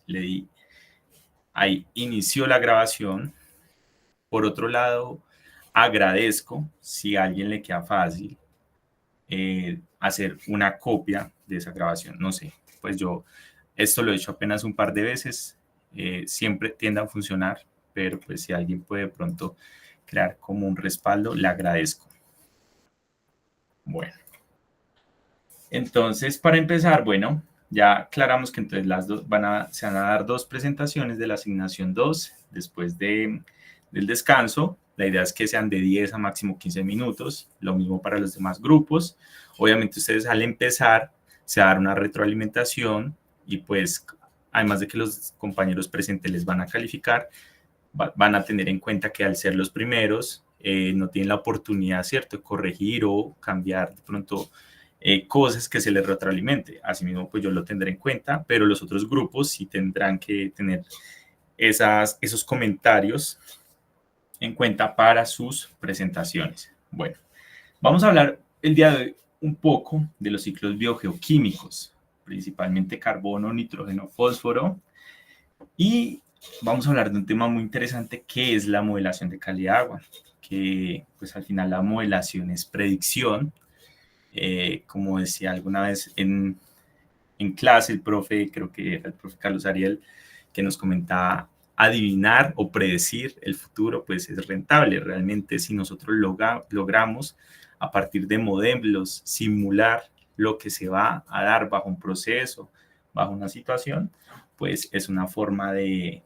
le di, ahí inició la grabación. Por otro lado, agradezco si a alguien le queda fácil hacer una copia de esa grabación. No sé, pues yo esto lo he hecho apenas un par de veces, siempre tiende a funcionar, pero pues si alguien puede de pronto crear como un respaldo, le agradezco. Bueno, entonces para empezar, bueno, ya aclaramos que entonces se van a dar dos presentaciones de la asignación 2 después del descanso. La idea es que sean de 10 a máximo 15 minutos, lo mismo para los demás grupos. Obviamente ustedes al empezar se va a dar una retroalimentación y pues además de que los compañeros presentes les van a calificar, van a tener en cuenta que al ser los primeros no tienen la oportunidad, ¿cierto?, de corregir o cambiar de pronto cosas que se les retroalimente. Asimismo, pues yo lo tendré en cuenta, pero los otros grupos sí tendrán que tener esos comentarios en cuenta para sus presentaciones. Bueno, vamos a hablar el día de hoy un poco de los ciclos biogeoquímicos, principalmente carbono, nitrógeno, fósforo, y vamos a hablar de un tema muy interesante que es la modelación de calidad de agua, que pues al final la modelación es predicción. Como decía alguna vez en clase el profe, creo que era el profe Carlos Ariel, que nos comentaba, adivinar o predecir el futuro pues es rentable. Realmente si nosotros logramos a partir de modelos simular lo que se va a dar bajo un proceso, bajo una situación, pues es una forma de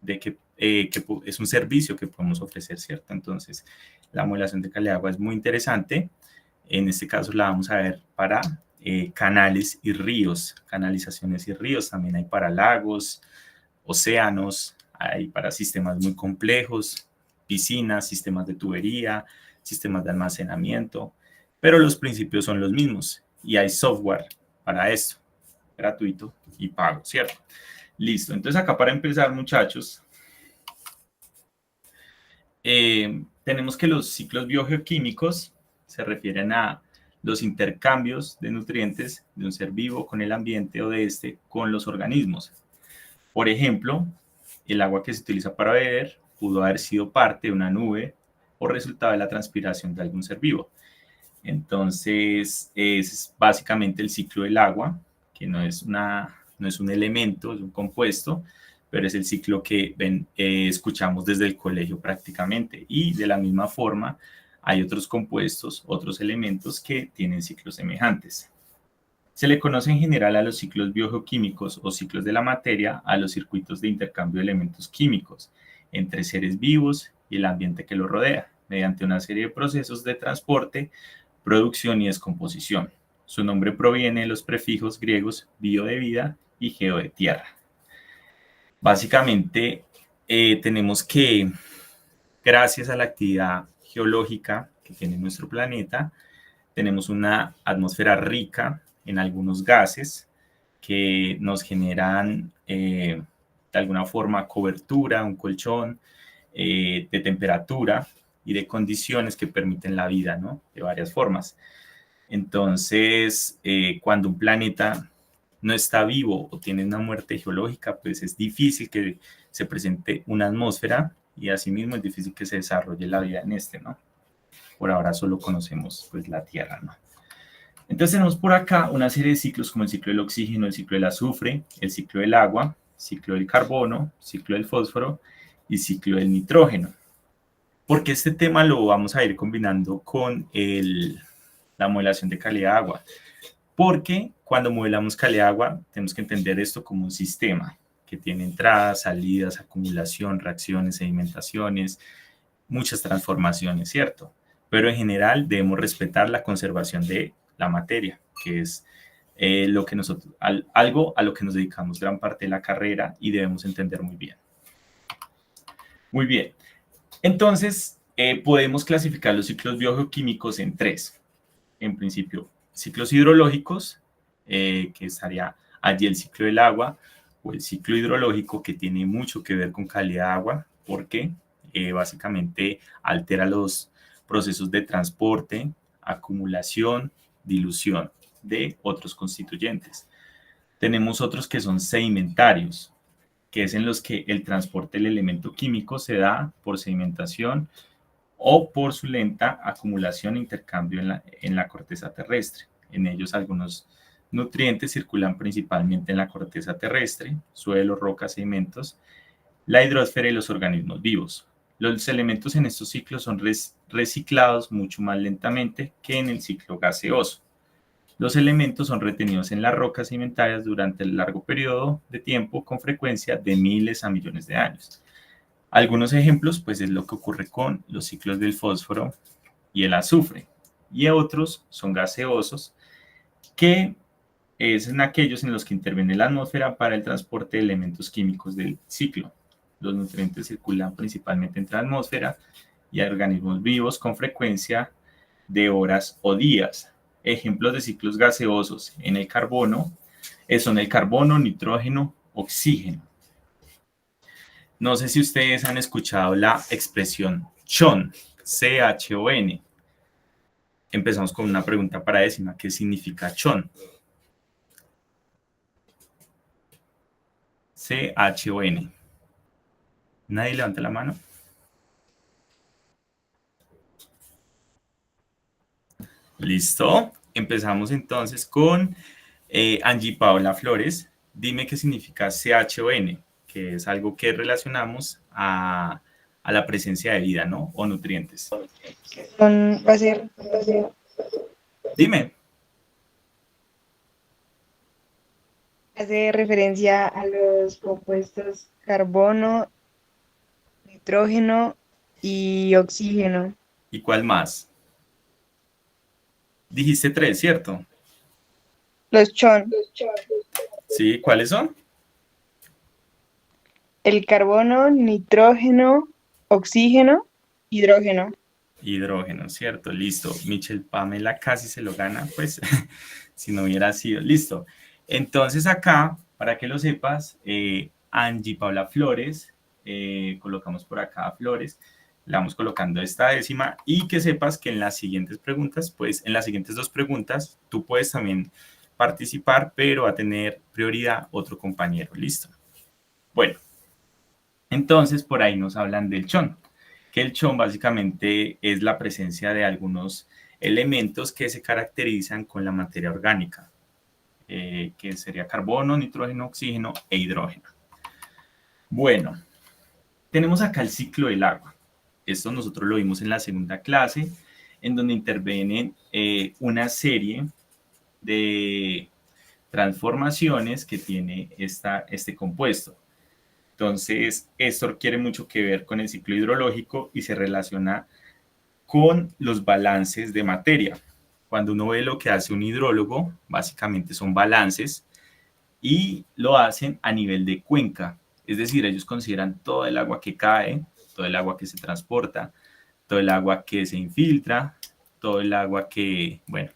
que es un servicio que podemos ofrecer, ¿cierto? Entonces, la modelación de calidad de agua es muy interesante. En este caso la vamos a ver para canales y ríos, canalizaciones y ríos. También hay para lagos, océanos, hay para sistemas muy complejos, piscinas, sistemas de tubería, sistemas de almacenamiento, pero los principios son los mismos y hay software para esto, gratuito y pago, ¿cierto? Listo, entonces acá para empezar, muchachos, tenemos que los ciclos biogeoquímicos se refieren a los intercambios de nutrientes de un ser vivo con el ambiente o de este con los organismos. Por ejemplo, el agua que se utiliza para beber pudo haber sido parte de una nube o resultado de la transpiración de algún ser vivo. Entonces, es básicamente el ciclo del agua, que no es un elemento, es un compuesto, pero es el ciclo que escuchamos desde el colegio prácticamente. Y de la misma forma, hay otros compuestos, otros elementos que tienen ciclos semejantes. Se le conoce en general a los ciclos biogeoquímicos o ciclos de la materia a los circuitos de intercambio de elementos químicos entre seres vivos y el ambiente que los rodea, mediante una serie de procesos de transporte, producción y descomposición. Su nombre proviene de los prefijos griegos bio de vida y geo de tierra. Básicamente, tenemos que, gracias a la actividad geológica que tiene nuestro planeta, tenemos una atmósfera rica en algunos gases que nos generan de alguna forma cobertura, un colchón de temperatura y de condiciones que permiten la vida, ¿no? De varias formas. Entonces, cuando un planeta no está vivo o tiene una muerte geológica, pues es difícil que se presente una atmósfera y asimismo es difícil que se desarrolle la vida en este, ¿no? Por ahora solo conocemos pues la Tierra, ¿no? Entonces tenemos por acá una serie de ciclos como el ciclo del oxígeno, el ciclo del azufre, el ciclo del agua, ciclo del carbono, ciclo del fósforo y ciclo del nitrógeno. Porque este tema lo vamos a ir combinando con la modelación de calidad de agua. Porque cuando modelamos calidad de agua tenemos que entender esto como un sistema que tiene entradas, salidas, acumulación, reacciones, sedimentaciones, muchas transformaciones, ¿cierto? Pero en general debemos respetar la conservación de la materia, que es lo que nosotros, algo a lo que nos dedicamos gran parte de la carrera y debemos entender muy bien. Muy bien. Entonces, podemos clasificar los ciclos biogeoquímicos en tres. En principio, ciclos hidrológicos, que estaría allí el ciclo del agua, o el ciclo hidrológico, que tiene mucho que ver con calidad de agua, porque básicamente altera los procesos de transporte, acumulación, dilución de otros constituyentes. Tenemos otros que son sedimentarios, que es en los que el transporte del elemento químico se da por sedimentación o por su lenta acumulación e intercambio en la corteza terrestre. En ellos algunos nutrientes circulan principalmente en la corteza terrestre, suelo, rocas, sedimentos, la hidrosfera y los organismos vivos. Los elementos en estos ciclos son reciclados mucho más lentamente que en el ciclo gaseoso. Los elementos son retenidos en las rocas sedimentarias durante el largo periodo de tiempo, con frecuencia de miles a millones de años. Algunos ejemplos, pues, es lo que ocurre con los ciclos del fósforo y el azufre. Y otros son gaseosos, que es en aquellos en los que interviene la atmósfera para el transporte de elementos químicos del ciclo. Los nutrientes circulan principalmente entre la atmósfera y organismos vivos con frecuencia de horas o días. Ejemplos de ciclos gaseosos en el carbono son el carbono, nitrógeno, oxígeno. No sé si ustedes han escuchado la expresión CHON, C-H-O-N. Empezamos con una pregunta para décima. ¿Qué significa CHON? C-H-O-N. ¿Nadie levanta la mano? Listo. Empezamos entonces con Angie Paola Flores. Dime qué significa CHON, que es algo que relacionamos a la presencia de vida, ¿no? O nutrientes. Va a ser. Dime. Hace referencia a los compuestos carbono, nitrógeno y oxígeno. ¿Y cuál más? Dijiste 3, ¿cierto? Los CHON. Sí, ¿cuáles son? El carbono, nitrógeno, oxígeno, hidrógeno. Hidrógeno, ¿cierto? Listo. Michelle Pamela casi se lo gana, pues, si no hubiera sido. Listo. Entonces acá, para que lo sepas, Angie Paula Flores, colocamos por acá Flores, le vamos colocando esta décima y que sepas que en las siguientes preguntas, pues en las siguientes 2 preguntas, tú puedes también participar, pero va a tener prioridad otro compañero. Listo. Bueno, entonces por ahí nos hablan del CHON, que el CHON básicamente es la presencia de algunos elementos que se caracterizan con la materia orgánica, que sería carbono, nitrógeno, oxígeno e hidrógeno. Bueno, tenemos acá el ciclo del agua. Esto nosotros lo vimos en la segunda clase, en donde intervienen una serie de transformaciones que tiene este compuesto. Entonces, esto requiere mucho que ver con el ciclo hidrológico y se relaciona con los balances de materia. Cuando uno ve lo que hace un hidrólogo, básicamente son balances y lo hacen a nivel de cuenca. Es decir, ellos consideran todo el agua que cae, todo el agua que se transporta, todo el agua que se infiltra, todo el agua que, bueno,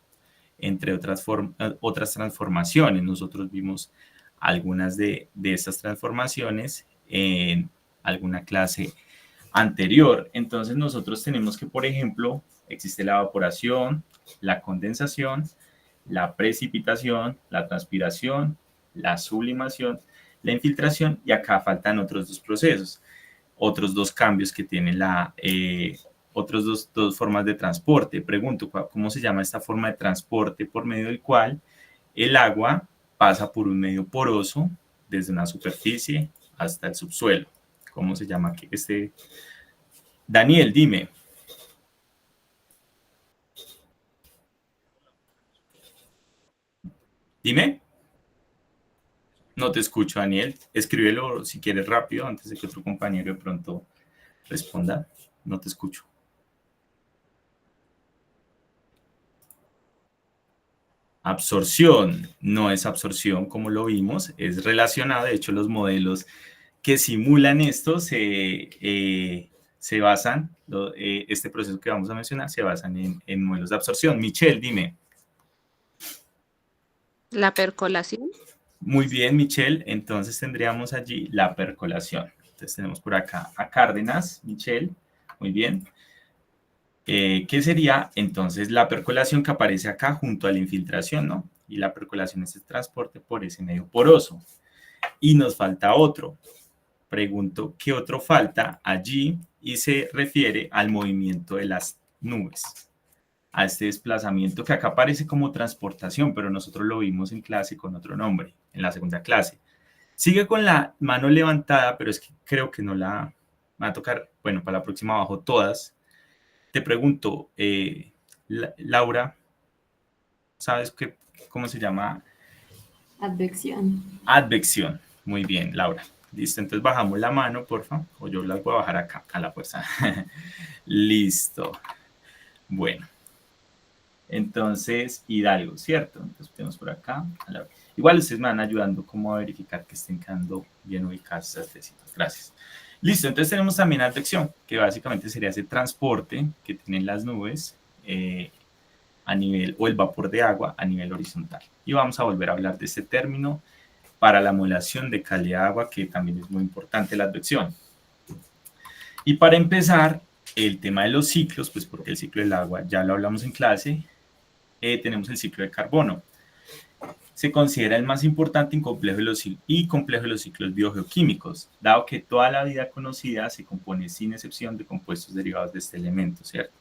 entre otras transformaciones. Nosotros vimos algunas de estas transformaciones en alguna clase anterior. Entonces nosotros tenemos que, por ejemplo, existe la evaporación, la condensación, la precipitación, la transpiración, la sublimación, la infiltración y acá faltan otros 2 procesos, otros 2 cambios que tiene otras dos formas de transporte. Pregunto, ¿cómo se llama esta forma de transporte por medio del cual el agua pasa por un medio poroso desde una superficie hasta el subsuelo? ¿Cómo se llama este? Daniel, dime. Dime. No te escucho, Daniel. Escríbelo si quieres rápido antes de que otro compañero de pronto responda. No te escucho. Absorción. No es absorción como lo vimos, es relacionado. De hecho, los modelos que simulan esto se basan, este proceso que vamos a mencionar, se basan en modelos de absorción. Michelle, dime. La percolación. Muy bien, Michelle. Entonces tendríamos allí la percolación. Entonces tenemos por acá a Cárdenas, Michelle. Muy bien. ¿Qué sería entonces la percolación que aparece acá junto a la infiltración, ¿no? y la percolación es el transporte por ese medio poroso. Y nos falta otro. Pregunto, ¿qué otro falta allí? Y se refiere al movimiento de las nubes, a este desplazamiento que acá aparece como transportación, pero nosotros lo vimos en clase con otro nombre, en la segunda clase. Sigue con la mano levantada, pero es que creo que no la va a tocar. Bueno, para la próxima bajo todas. Te pregunto, Laura, ¿sabes cómo se llama? Advección. Advección. Muy bien, Laura. Listo, entonces bajamos la mano, porfa, o yo las voy a bajar acá, a la fuerza. Listo. Bueno, entonces, Hidalgo, ¿cierto? Entonces tenemos por acá. Igual ustedes me van ayudando como a verificar que estén quedando bien ubicadas estas tecitas. Gracias. Listo, entonces tenemos también advección, que básicamente sería ese transporte que tienen las nubes a nivel, o el vapor de agua a nivel horizontal. Y vamos a volver a hablar de este término para la modelación de calidad de agua, que también es muy importante la advección. Y para empezar, el tema de los ciclos, pues porque el ciclo del agua ya lo hablamos en clase, tenemos el ciclo de carbono. Se considera el más importante y complejo de los ciclos biogeoquímicos, dado que toda la vida conocida se compone sin excepción de compuestos derivados de este elemento, ¿cierto?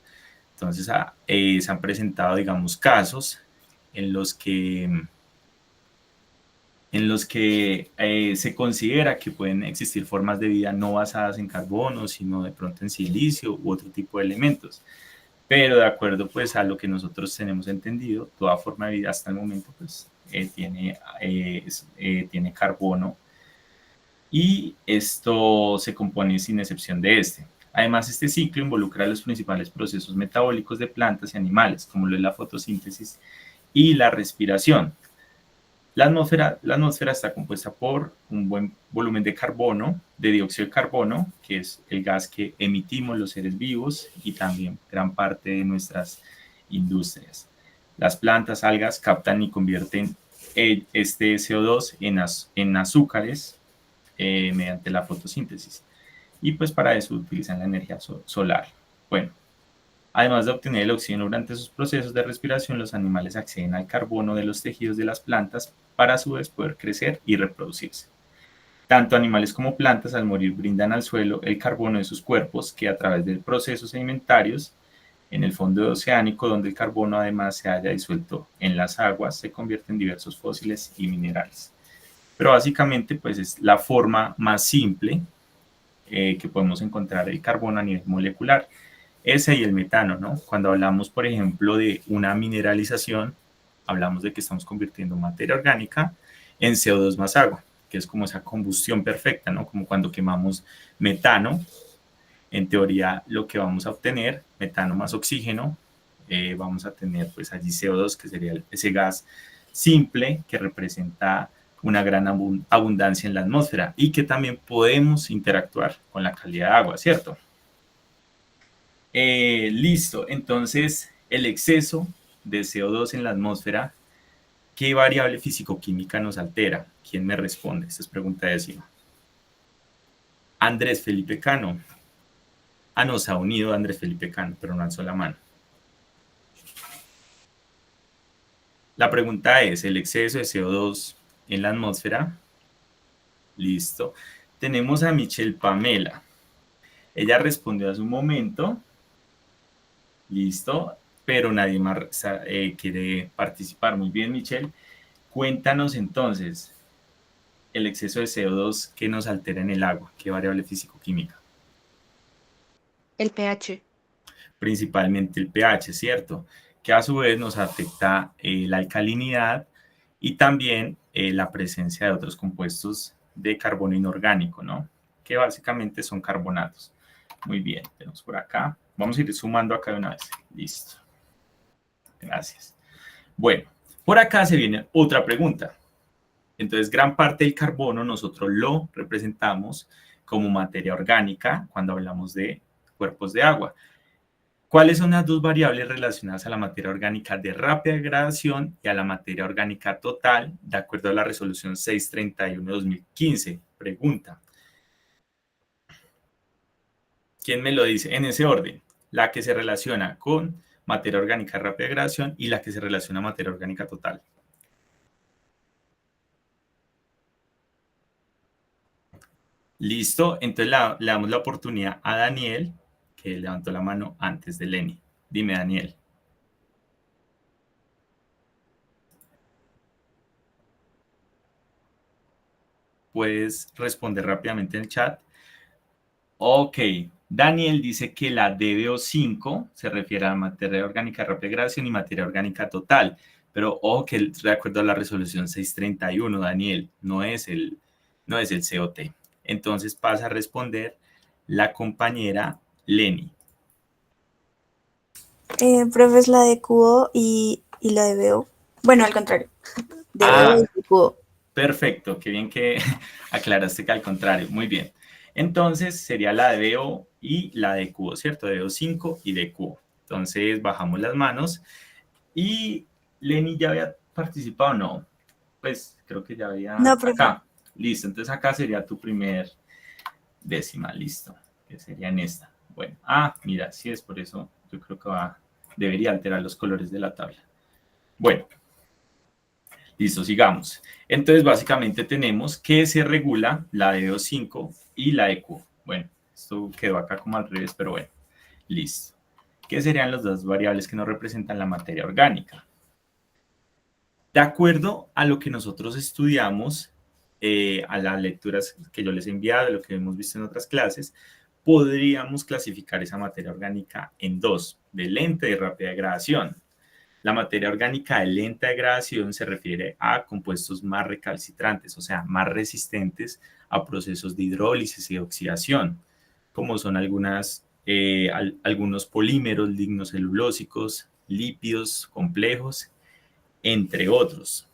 Entonces, se han presentado, digamos, casos en los que se considera que pueden existir formas de vida no basadas en carbono, sino de pronto en silicio u otro tipo de elementos. Pero de acuerdo pues a lo que nosotros tenemos entendido, toda forma de vida hasta el momento pues tiene carbono, y esto se compone sin excepción de este. Además, este ciclo involucra los principales procesos metabólicos de plantas y animales, como lo es la fotosíntesis y la respiración. La atmósfera está compuesta por un buen volumen de carbono, de dióxido de carbono, que es el gas que emitimos los seres vivos y también gran parte de nuestras industrias. Las plantas, algas, captan y convierten este CO2 en azúcares mediante la fotosíntesis. Y pues para eso utilizan la energía solar. Bueno, además de obtener el oxígeno durante sus procesos de respiración, los animales acceden al carbono de los tejidos de las plantas para a su vez poder crecer y reproducirse. Tanto animales como plantas al morir brindan al suelo el carbono de sus cuerpos, que a través de procesos sedimentarios en el fondo oceánico, donde el carbono además se haya disuelto en las aguas, se convierte en diversos fósiles y minerales. Pero básicamente pues es la forma más simple que podemos encontrar el carbono a nivel molecular. Ese y el metano, ¿no? Cuando hablamos, por ejemplo, de una mineralización, hablamos de que estamos convirtiendo materia orgánica en CO2 más agua, que es como esa combustión perfecta, ¿no? Como cuando quemamos metano, en teoría lo que vamos a obtener, metano más oxígeno, vamos a tener pues allí CO2, que sería ese gas simple que representa una gran abundancia en la atmósfera y que también podemos interactuar con la calidad de agua, ¿cierto? Listo, entonces el exceso de CO2 en la atmósfera, ¿qué variable físico-química nos altera? ¿Quién me responde? Esta es pregunta décima. Andrés Felipe Cano. No, se ha unido Andrés Felipe Cano, pero no alzó la mano. La pregunta es, ¿el exceso de CO2 en la atmósfera? Listo. Tenemos a Michelle Pamela. Ella respondió hace un momento. Listo. Pero nadie más quiere participar. Muy bien, Michelle. Cuéntanos entonces el exceso de CO2 que nos altera en el agua. ¿Qué variable físico-química? El pH. Principalmente el pH, ¿cierto? Que a su vez nos afecta la alcalinidad y también la presencia de otros compuestos de carbono inorgánico, ¿no? Que básicamente son carbonatos. Muy bien, tenemos por acá. Vamos a ir sumando acá de una vez. Listo. Gracias. Bueno, por acá se viene otra pregunta. Entonces, gran parte del carbono nosotros lo representamos como materia orgánica cuando hablamos de cuerpos de agua. ¿Cuáles son las dos variables relacionadas a la materia orgánica de rápida degradación y a la materia orgánica total, de acuerdo a la resolución 631 de 2015? Pregunta. ¿Quién me lo dice? En ese orden, la que se relaciona con materia orgánica de rápida degradación y la que se relaciona a materia orgánica total. Listo, entonces le damos la oportunidad a Daniel, que levantó la mano antes de Lenny. Dime, Daniel. Puedes responder rápidamente en el chat. Ok, Daniel dice que la DBO5 se refiere a materia orgánica de rápida degradación y materia orgánica total, pero ojo que de acuerdo a la resolución 631, Daniel, no es el COT. Entonces pasa a responder la compañera Lenny. Profe, es la de cubo y la de BO. Bueno, al contrario. De BO y de cubo. Perfecto, qué bien que aclaraste que al contrario. Muy bien. Entonces sería la de BO y la de cubo, ¿cierto? De BO5 y de cubo. Entonces bajamos las manos. ¿Y Lenny ya había participado? No. Pues creo que ya había No, profe. acá. Listo, entonces acá sería tu primer décima, listo. Que sería en esta. Bueno, mira, sí es por eso. Yo creo que debería alterar los colores de la tabla. Bueno, listo, sigamos. Entonces, básicamente tenemos que se regula la de O5 y la de Q. Bueno, esto quedó acá como al revés, pero bueno, listo. ¿Qué serían las dos variables que nos representan la materia orgánica? De acuerdo a lo que nosotros estudiamos, a las lecturas que yo les he enviado, lo que hemos visto en otras clases, podríamos clasificar esa materia orgánica en dos, de lenta y rápida degradación. La materia orgánica de lenta degradación se refiere a compuestos más recalcitrantes, o sea, más resistentes a procesos de hidrólisis y oxidación, como son algunos polímeros lignocelulósicos, lípidos complejos, entre otros,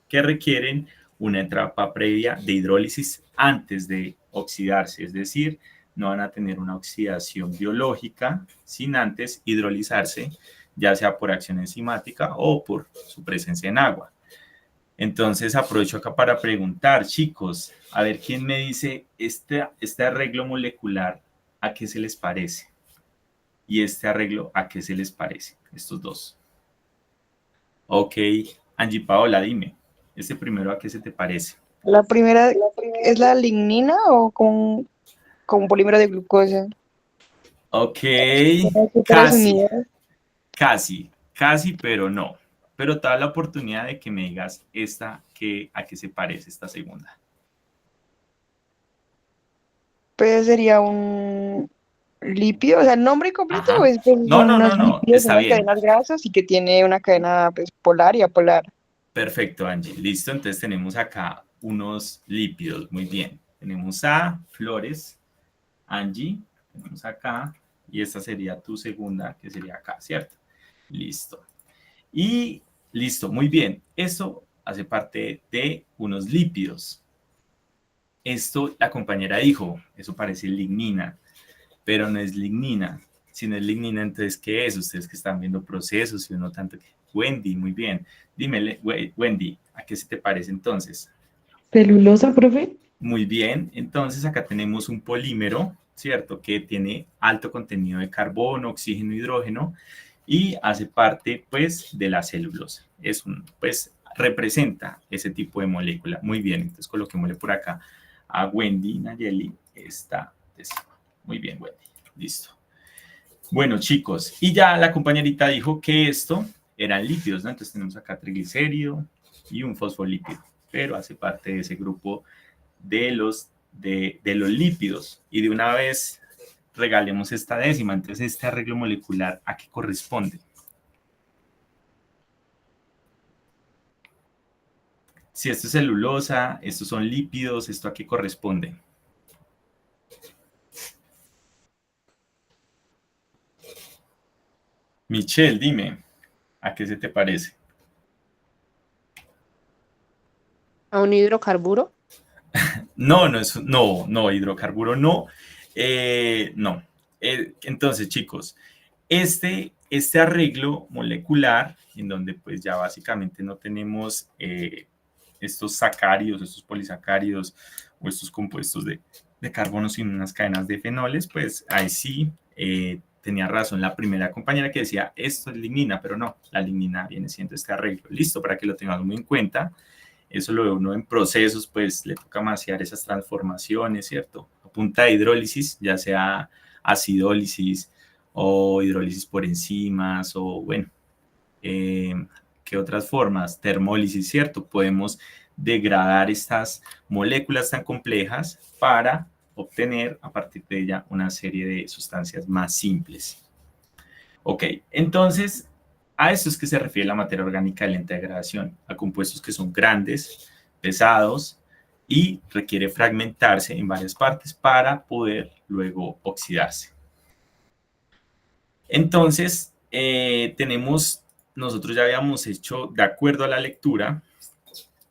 que requieren una etapa previa de hidrólisis antes de oxidarse, es decir, no van a tener una oxidación biológica sin antes hidrolizarse, ya sea por acción enzimática o por su presencia en agua. Entonces aprovecho acá para preguntar, chicos, a ver quién me dice este arreglo molecular, ¿a qué se les parece? Y este arreglo, ¿a qué se les parece? Estos dos. Ok, Angie Paola, dime, este primero, ¿a qué se te parece? La primera es la lignina o con polímero de glucosa. Ok, Azúcares casi, unidas. casi, pero no. Pero te da la oportunidad de que me digas a qué se parece esta segunda. Pues sería un lípido, o sea, el nombre completo Ajá. pues, No, son no, no, unos no, lípidos, está unas bien. cadenas grasas y que tiene una cadena pues, polar y apolar. Perfecto, Angie. Listo, entonces tenemos acá unos lípidos. Muy bien. Tenemos a Flores, Angie, tenemos acá, y esta sería tu segunda, que sería acá, ¿cierto? Listo. Y listo, muy bien. Esto hace parte de unos lípidos. Esto la compañera dijo, eso parece lignina, pero no es lignina. Si no es lignina, entonces, ¿qué es? Ustedes que están viendo procesos y uno tanto que... Wendy, muy bien. Dime, Wendy, ¿a qué se te parece entonces? ¿Celulosa, profe? Muy bien, entonces acá tenemos un polímero, ¿cierto? Que tiene alto contenido de carbono, oxígeno, hidrógeno y hace parte, pues, de la celulosa. Pues, representa ese tipo de molécula. Muy bien, entonces coloquémosle por acá a Wendy Nayeli esta décima. Muy bien, Wendy, listo. Bueno, chicos, y ya la compañerita dijo que esto eran lípidos, ¿no? Entonces tenemos acá triglicérido y un fosfolípido, pero hace parte de ese grupo de los lípidos. Y de una vez regalemos esta décima. Entonces, este arreglo molecular, ¿a qué corresponde? Si esto es celulosa, estos son lípidos, ¿esto a qué corresponde? Michelle, dime, ¿a qué se te parece? ¿A un hidrocarburo? No, hidrocarburo no. No. Entonces, chicos, este arreglo molecular, en donde pues ya básicamente no tenemos estos sacáridos, estos polisacáridos o estos compuestos de carbono sin unas cadenas de fenoles, pues ahí sí tenía razón la primera compañera que decía esto es lignina, pero no, la lignina viene siendo este arreglo. Listo, para que lo tengamos muy en cuenta. Eso lo ve uno en procesos, pues le toca masear esas transformaciones, ¿cierto? A punta de hidrólisis, ya sea acidólisis o hidrólisis por enzimas o, bueno, ¿qué otras formas? Termólisis, ¿cierto? Podemos degradar estas moléculas tan complejas para obtener a partir de ella una serie de sustancias más simples. Ok, entonces a esto es que se refiere la materia orgánica de lenta degradación, a compuestos que son grandes, pesados y requiere fragmentarse en varias partes para poder luego oxidarse. Entonces, nosotros ya habíamos hecho, de acuerdo a la lectura,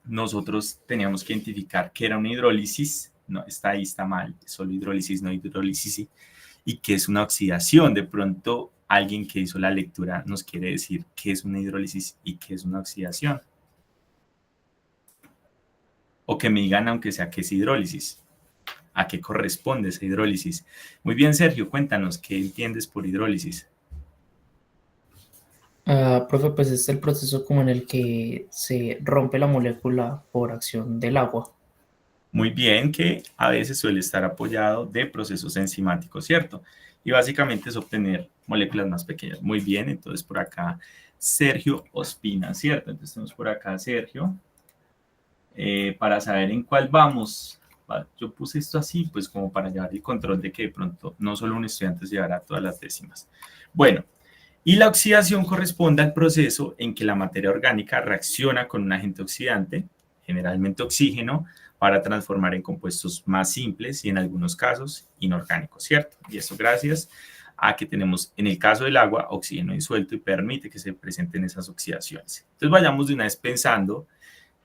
nosotros teníamos que identificar qué era una hidrólisis, no, ahí está mal, solo hidrólisis, no hidrólisis, y qué es una oxidación. De pronto, alguien que hizo la lectura nos quiere decir qué es una hidrólisis y qué es una oxidación. O que me digan, aunque sea, qué es hidrólisis, a qué corresponde esa hidrólisis. Muy bien, Sergio, cuéntanos, ¿qué entiendes por hidrólisis? Profe, pues es el proceso como en el que se rompe la molécula por acción del agua. Muy bien, que a veces suele estar apoyado de procesos enzimáticos, ¿cierto? Y básicamente es obtener moléculas más pequeñas. Muy bien, entonces por acá Sergio Ospina, ¿cierto? Entonces tenemos por acá Sergio. Para saber en cuál vamos, yo puse esto así, pues como para llevar el control de que de pronto no solo un estudiante se llevará todas las décimas. Bueno, y la oxidación corresponde al proceso en que la materia orgánica reacciona con un agente oxidante, generalmente oxígeno, para transformar en compuestos más simples y en algunos casos inorgánicos, ¿cierto? Y eso gracias a que tenemos, en el caso del agua, oxígeno disuelto y permite que se presenten esas oxidaciones. Entonces vayamos de una vez pensando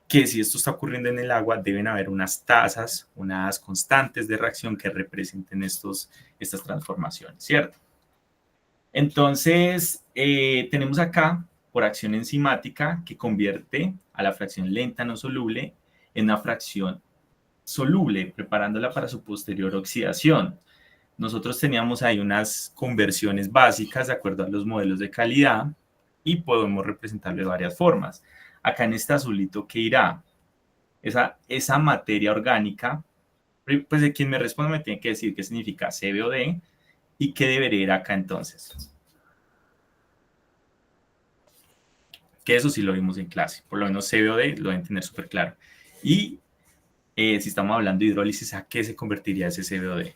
que si esto está ocurriendo en el agua, deben haber unas tasas, unas constantes de reacción que representen estas transformaciones, ¿cierto? Entonces, tenemos acá, por acción enzimática, que convierte a la fracción lenta no soluble en una fracción soluble, preparándola para su posterior oxidación. Nosotros teníamos ahí unas conversiones básicas de acuerdo a los modelos de calidad y podemos representarlo de varias formas. Acá en este azulito, ¿qué irá? Esa materia orgánica, pues de quien me responde me tiene que decir qué significa CBOD y qué debería ir acá entonces. Que eso sí lo vimos en clase, por lo menos CBOD lo deben tener súper claro. Y si estamos hablando de hidrólisis, ¿a qué se convertiría ese CBOD?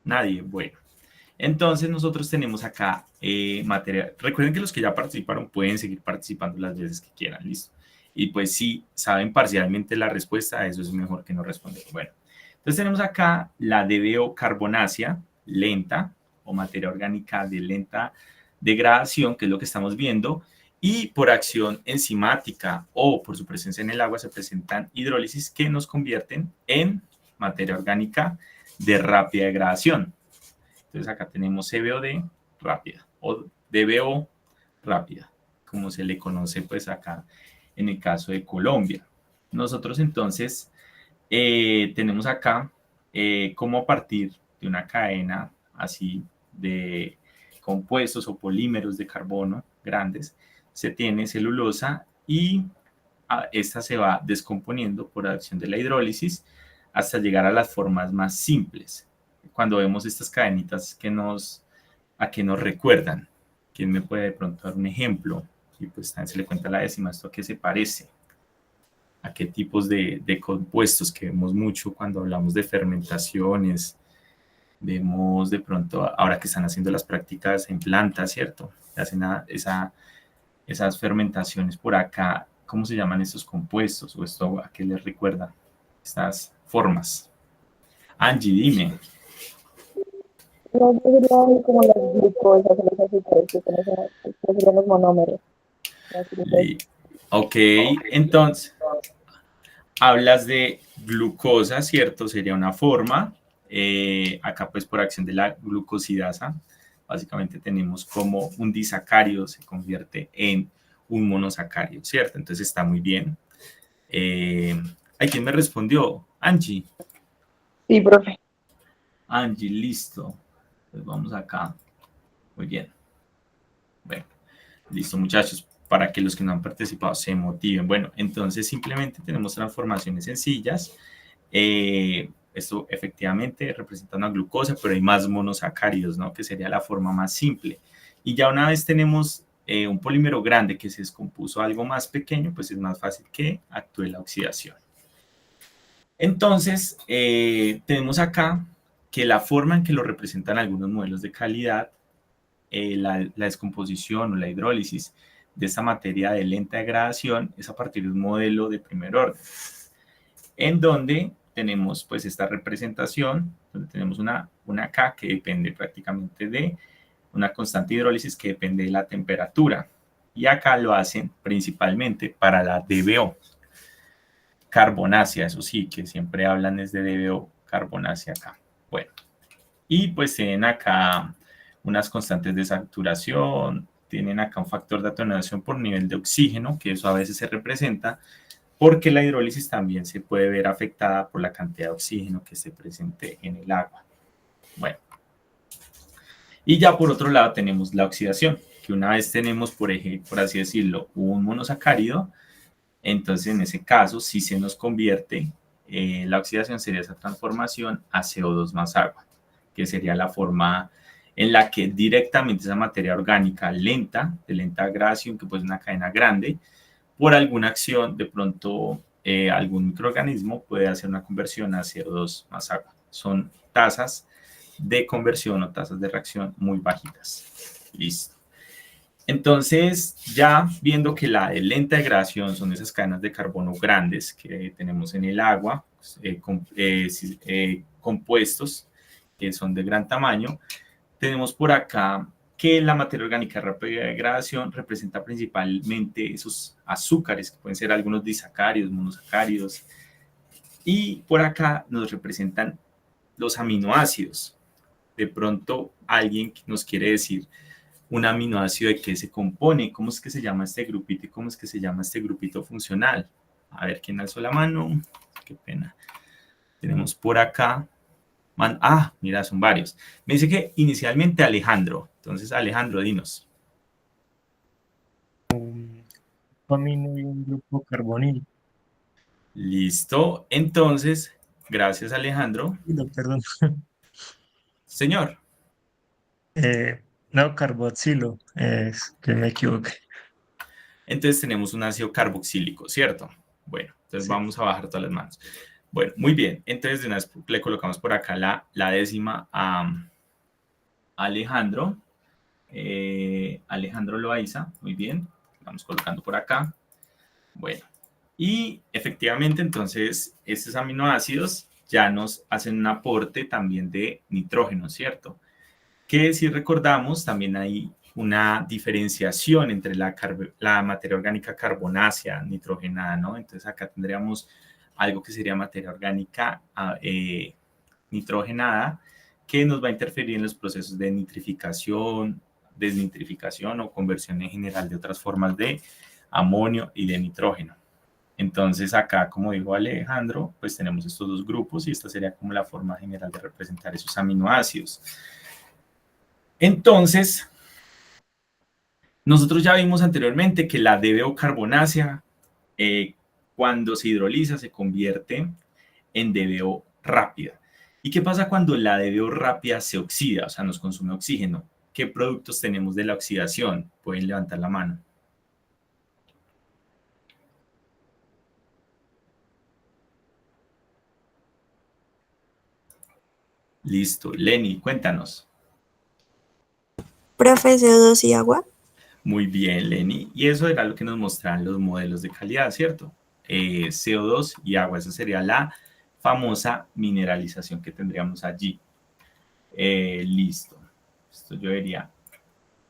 Nadie, bueno. Entonces nosotros tenemos acá materia. Recuerden que los que ya participaron pueden seguir participando las veces que quieran, ¿listo? Y pues si saben parcialmente la respuesta, eso es mejor que no responder. Bueno, entonces tenemos acá la DBO carbonácea lenta o materia orgánica de lenta degradación, que es lo que estamos viendo, y por acción enzimática o por su presencia en el agua se presentan hidrólisis que nos convierten en materia orgánica de rápida degradación. Entonces acá tenemos CBOD rápida o DBO rápida, como se le conoce pues acá en el caso de Colombia. Nosotros entonces tenemos acá como a partir de una cadena así de compuestos o polímeros de carbono grandes, se tiene celulosa y esta se va descomponiendo por acción de la hidrólisis hasta llegar a las formas más simples. Cuando vemos estas cadenitas, ¿a qué nos recuerdan? ¿Quién me puede de pronto dar un ejemplo? Y pues también se le cuenta la décima, ¿esto a qué se parece? ¿A qué tipos de compuestos que vemos mucho cuando hablamos de fermentaciones? Vemos de pronto, ahora que están haciendo las prácticas en plantas, ¿cierto? Hacen esas fermentaciones por acá. ¿Cómo se llaman estos compuestos? ¿O esto a qué les recuerda? Estas formas. Angie, dime. No, serían como las glucosas, los azúcares que serían los monómeros. Ok, entonces, hablas de glucosa, ¿cierto? Sería una forma. Acá pues por acción de la glucosidasa, básicamente tenemos como un disacárido se convierte en un monosacárido, ¿cierto? Entonces está muy bien. ¿Hay quien me respondió? Angie. Sí, profe. Angie, listo. Pues vamos acá. Muy bien. Bueno, listo, muchachos, para que los que no han participado se motiven. Bueno, entonces simplemente tenemos transformaciones sencillas. Esto efectivamente representa una glucosa, pero hay más monosacáridos, ¿no? Que sería la forma más simple. Y ya una vez tenemos un polímero grande que se descompuso a algo más pequeño, pues es más fácil que actúe la oxidación. Entonces, tenemos acá que la forma en que lo representan algunos modelos de calidad, la descomposición o la hidrólisis de esta materia de lenta degradación es a partir de un modelo de primer orden, en donde tenemos pues esta representación, donde tenemos una K que depende prácticamente de una constante de hidrólisis que depende de la temperatura. Y acá lo hacen principalmente para la DBO. Carbonácea, eso sí, que siempre hablan es de DBO, carbonácea acá. Bueno, y pues tienen acá unas constantes de saturación, tienen acá un factor de atenuación por nivel de oxígeno, que eso a veces se representa, porque la hidrólisis también se puede ver afectada por la cantidad de oxígeno que esté presente en el agua. Bueno, y ya por otro lado tenemos la oxidación, que una vez tenemos, por así decirlo, un monosacárido, entonces en ese caso si se nos convierte, la oxidación sería esa transformación a CO2 más agua, que sería la forma en la que directamente esa materia orgánica lenta, de lenta degradación, que puede ser una cadena grande, por alguna acción, de pronto algún microorganismo puede hacer una conversión a CO2 más agua. Son tasas de conversión o tasas de reacción muy bajitas. Listo. Entonces, ya viendo que la de lenta degradación son esas cadenas de carbono grandes que tenemos en el agua, compuestos que son de gran tamaño, tenemos por acá que la materia orgánica rápida de degradación representa principalmente esos azúcares, que pueden ser algunos disacáridos, monosacáridos, y por acá nos representan los aminoácidos. De pronto alguien nos quiere decir un aminoácido de qué se compone, cómo es que se llama este grupito y cómo es que se llama este grupito funcional. A ver quién alzó la mano, qué pena. Tenemos por acá, mira, son varios. Me dice que inicialmente Alejandro. Entonces, Alejandro, dinos. Un amino y un grupo carbonil. Listo. Entonces, gracias, Alejandro. No, perdón. Señor. No, carboxilo. Es que me equivoqué. Entonces tenemos un ácido carboxílico, ¿cierto? Bueno, entonces Sí. vamos a bajar todas las manos. Bueno, muy bien. Entonces de una vez le colocamos por acá la décima a Alejandro. Alejandro Loaiza, muy bien. Vamos colocando por acá. Bueno, y efectivamente entonces estos aminoácidos ya nos hacen un aporte también de nitrógeno, ¿cierto? Que si recordamos también hay una diferenciación entre la materia orgánica carbonácea nitrogenada, ¿no? Entonces acá tendríamos algo que sería materia orgánica nitrogenada, que nos va a interferir en los procesos de nitrificación, desnitrificación o conversión en general de otras formas de amonio y de nitrógeno. Entonces acá, como dijo Alejandro, pues tenemos estos dos grupos y esta sería como la forma general de representar esos aminoácidos. Entonces, nosotros ya vimos anteriormente que la DBO carbonácea, cuando se hidroliza, se convierte en DBO rápida. ¿Y qué pasa cuando la DBO rápida se oxida? O sea, nos consume oxígeno. ¿Qué productos tenemos de la oxidación? Pueden levantar la mano. Listo. Lenny, cuéntanos. Profe, CO2 y agua. Muy bien, Lenny. Y eso era lo que nos mostraban los modelos de calidad, ¿cierto? CO2 y agua. Esa sería la famosa mineralización que tendríamos allí. Listo. Esto yo diría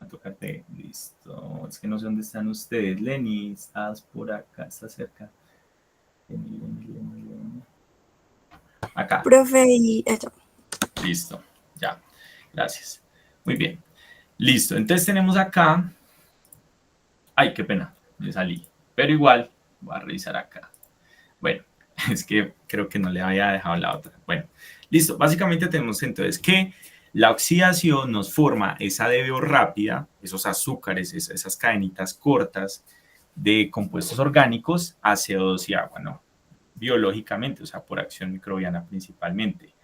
a tocarte. Listo. Es que no sé dónde están ustedes. Lenny, estás por acá, estás cerca. Lenny. Acá. Profe, y eso. Listo. Ya. Gracias. Muy bien. Listo. Entonces tenemos acá. Ay, qué pena. Me salí. Pero igual, voy a revisar acá. Bueno, es que creo que no le había dejado la otra. Bueno, listo. Básicamente tenemos entonces que La oxidación nos forma esa DBO rápida, esos azúcares, esas cadenitas cortas de compuestos orgánicos a CO2 y agua, ¿no? Biológicamente, o sea, por acción microbiana principalmente.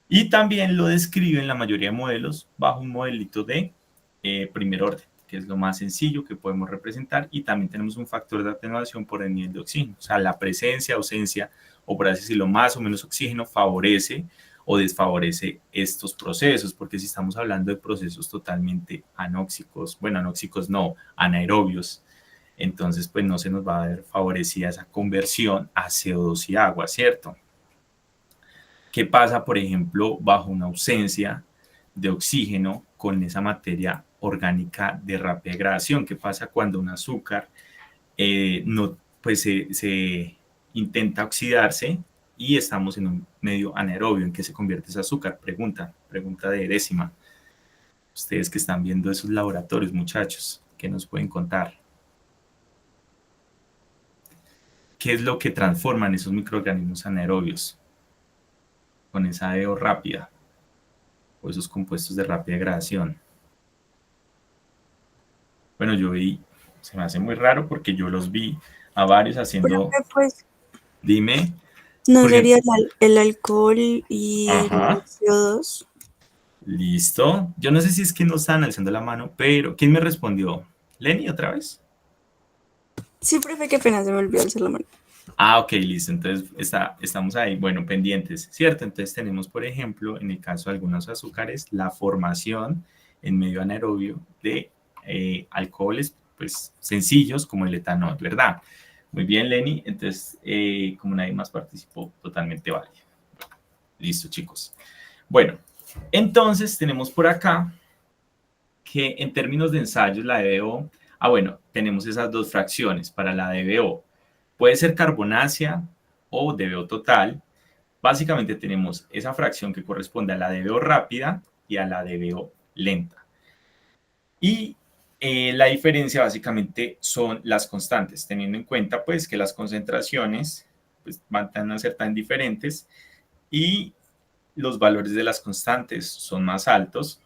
Y también lo describen la mayoría de modelos bajo un modelito de primer orden, que es lo más sencillo que podemos representar, y también tenemos un factor de atenuación por el nivel de oxígeno, o sea, la presencia, ausencia, o por así decirlo, más o menos oxígeno favorece o desfavorece estos procesos, porque si estamos hablando de procesos totalmente anóxicos, bueno, anóxicos no, anaerobios, entonces pues no se nos va a ver favorecida esa conversión a CO2 y agua, ¿cierto? ¿Qué pasa, por ejemplo, bajo una ausencia de oxígeno con esa materia orgánica de rápida degradación? ¿Qué pasa cuando un azúcar no, pues se intenta oxidarse y estamos en un medio anaerobio? ¿En qué se convierte ese azúcar? Pregunta de décima. Ustedes que están viendo esos laboratorios, muchachos, ¿qué nos pueden contar? ¿Qué es lo que transforman esos microorganismos anaerobios con esa DO rápida o esos compuestos de rápida degradación? Bueno, yo vi, se me hace muy raro porque yo los vi a varios haciendo, Profe, pues, dime, ¿no porque, sería el alcohol y el ajá, CO2? listo. Yo no sé si es que no están alzando la mano, pero ¿quién me respondió? ¿Lenny otra vez? Sí, profe, qué pena, se me olvidó alzar la mano. Ah, ok, listo. Entonces estamos ahí, bueno, pendientes, ¿cierto? Entonces tenemos, por ejemplo, en el caso de algunos azúcares, la formación en medio anaerobio de alcoholes, pues, sencillos como el etanol, ¿verdad? Muy bien, Lenny. Entonces, como nadie más participó, totalmente válido. Listo, chicos. Bueno, entonces tenemos por acá que en términos de ensayos la DBO, bueno, tenemos esas dos fracciones para la DBO. Puede ser carbonácea o DBO total. Básicamente tenemos esa fracción que corresponde a la DBO rápida y a la DBO lenta. Y la diferencia básicamente son las constantes, teniendo en cuenta pues que las concentraciones pues, van a ser tan diferentes y los valores de las constantes son más altos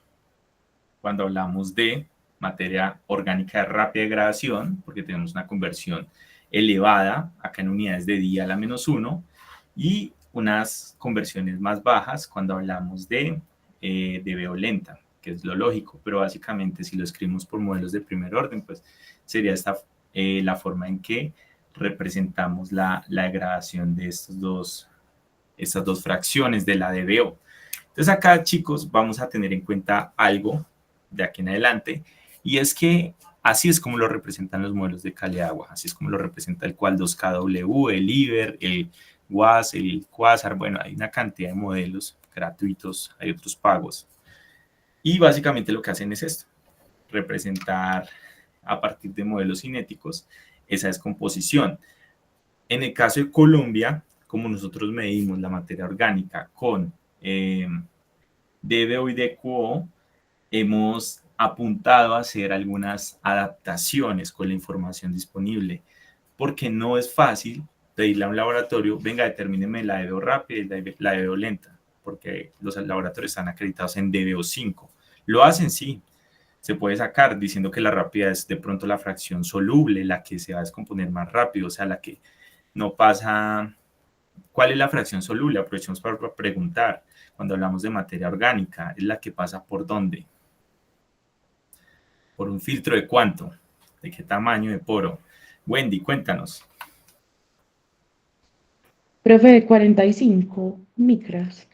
cuando hablamos de materia orgánica de rápida degradación, porque tenemos una conversión elevada, acá en unidades de día a la -1, y unas conversiones más bajas cuando hablamos de DBO lenta, que es lo lógico, pero básicamente si lo escribimos por modelos de primer orden, pues sería la forma en que representamos la degradación de estas dos fracciones de la DBO. Entonces acá, chicos, vamos a tener en cuenta algo de aquí en adelante, y es que así es como lo representan los modelos de calidad de agua, así es como lo representa el Qual 2KW, el IBER, el WAS, el Quasar, bueno, hay una cantidad de modelos gratuitos, hay otros pagos, y básicamente lo que hacen es esto, representar a partir de modelos cinéticos esa descomposición. En el caso de Colombia, como nosotros medimos la materia orgánica con DBO y DQO, hemos apuntado a hacer algunas adaptaciones con la información disponible, porque no es fácil pedirle a un laboratorio, venga, determíneme la DBO rápida y la DBO lenta, porque los laboratorios están acreditados en DBO 5. Lo hacen, sí, se puede sacar diciendo que la rápida es de pronto la fracción soluble, la que se va a descomponer más rápido, o sea, la que no pasa. ¿Cuál es la fracción soluble? Aprovechemos para preguntar. Cuando hablamos de materia orgánica, ¿es la que pasa por dónde? ¿Por un filtro de cuánto? ¿De qué tamaño de poro? Wendy, cuéntanos. Profe, de 45 micras.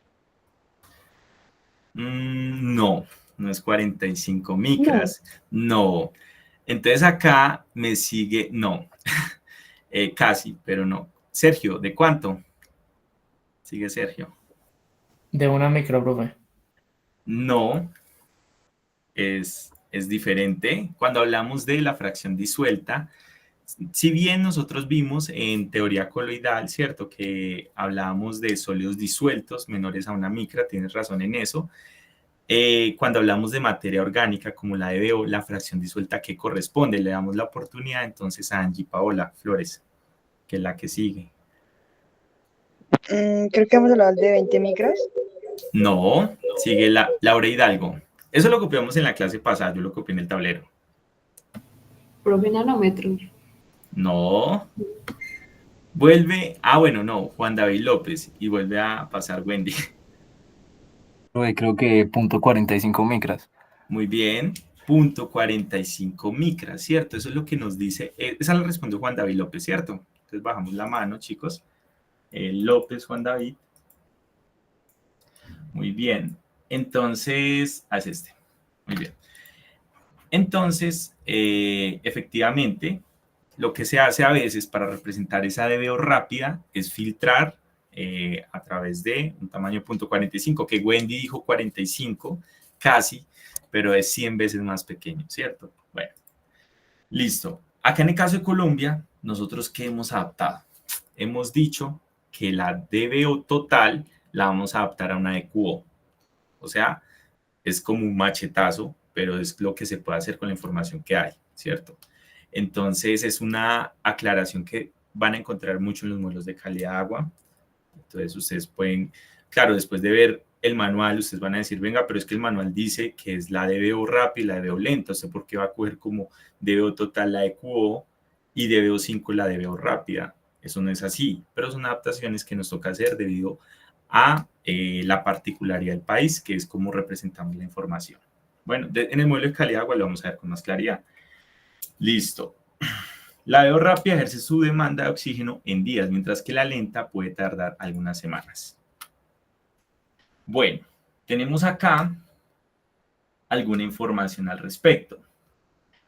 No, no es 45 No, micras. No. Entonces acá me sigue, no. Casi, pero no. Sergio, ¿de cuánto? Sigue Sergio. De una micro, profe. No, es diferente. Cuando hablamos de la fracción disuelta, si bien nosotros vimos en teoría coloidal, ¿cierto? Que hablábamos de sólidos disueltos menores a una micra, tienes razón en eso. Cuando hablamos de materia orgánica como la DBO, la fracción disuelta que corresponde, le damos la oportunidad entonces a Angie Paola Flores, que es la que sigue. Creo que vamos a hablar de 20 micras. No, Sigue Laura Hidalgo. Eso lo copiamos en la clase pasada, yo lo copié en el tablero. Profe, nanómetros. No. Vuelve, bueno, no, Juan David López, y vuelve a pasar Wendy. Creo que .45 micras. Muy bien, .45 micras, ¿cierto? Eso es lo que nos dice, esa la respondió Juan David López, ¿cierto? Entonces bajamos la mano, chicos. López Juan David. Muy bien, entonces, haz este. Muy bien. Entonces, efectivamente, lo que se hace a veces para representar esa DBO rápida es filtrar a través de un tamaño .45, que Wendy dijo 45, casi, pero es 100 veces más pequeño, ¿cierto? Bueno, listo. Acá en el caso de Colombia, nosotros ¿qué hemos adaptado? Hemos dicho que la DBO total la vamos a adaptar a una EQO. O sea, es como un machetazo, pero es lo que se puede hacer con la información que hay, ¿cierto? Entonces, es una aclaración que van a encontrar mucho en los modelos de calidad de agua. Entonces, ustedes pueden, claro, después de ver el manual, ustedes van a decir, venga, pero es que el manual dice que es la DBO rápida y la DBO lenta. O sea, ¿por qué va a coger como DBO total la EQO y DBO 5 la DBO rápida? Eso no es así, pero son adaptaciones que nos toca hacer debido a la particularidad del país, que es cómo representamos la información. Bueno, en el modelo de calidad de agua lo vamos a ver con más claridad. Listo. La DBO rápida ejerce su demanda de oxígeno en días, mientras que la lenta puede tardar algunas semanas. Bueno, tenemos acá alguna información al respecto.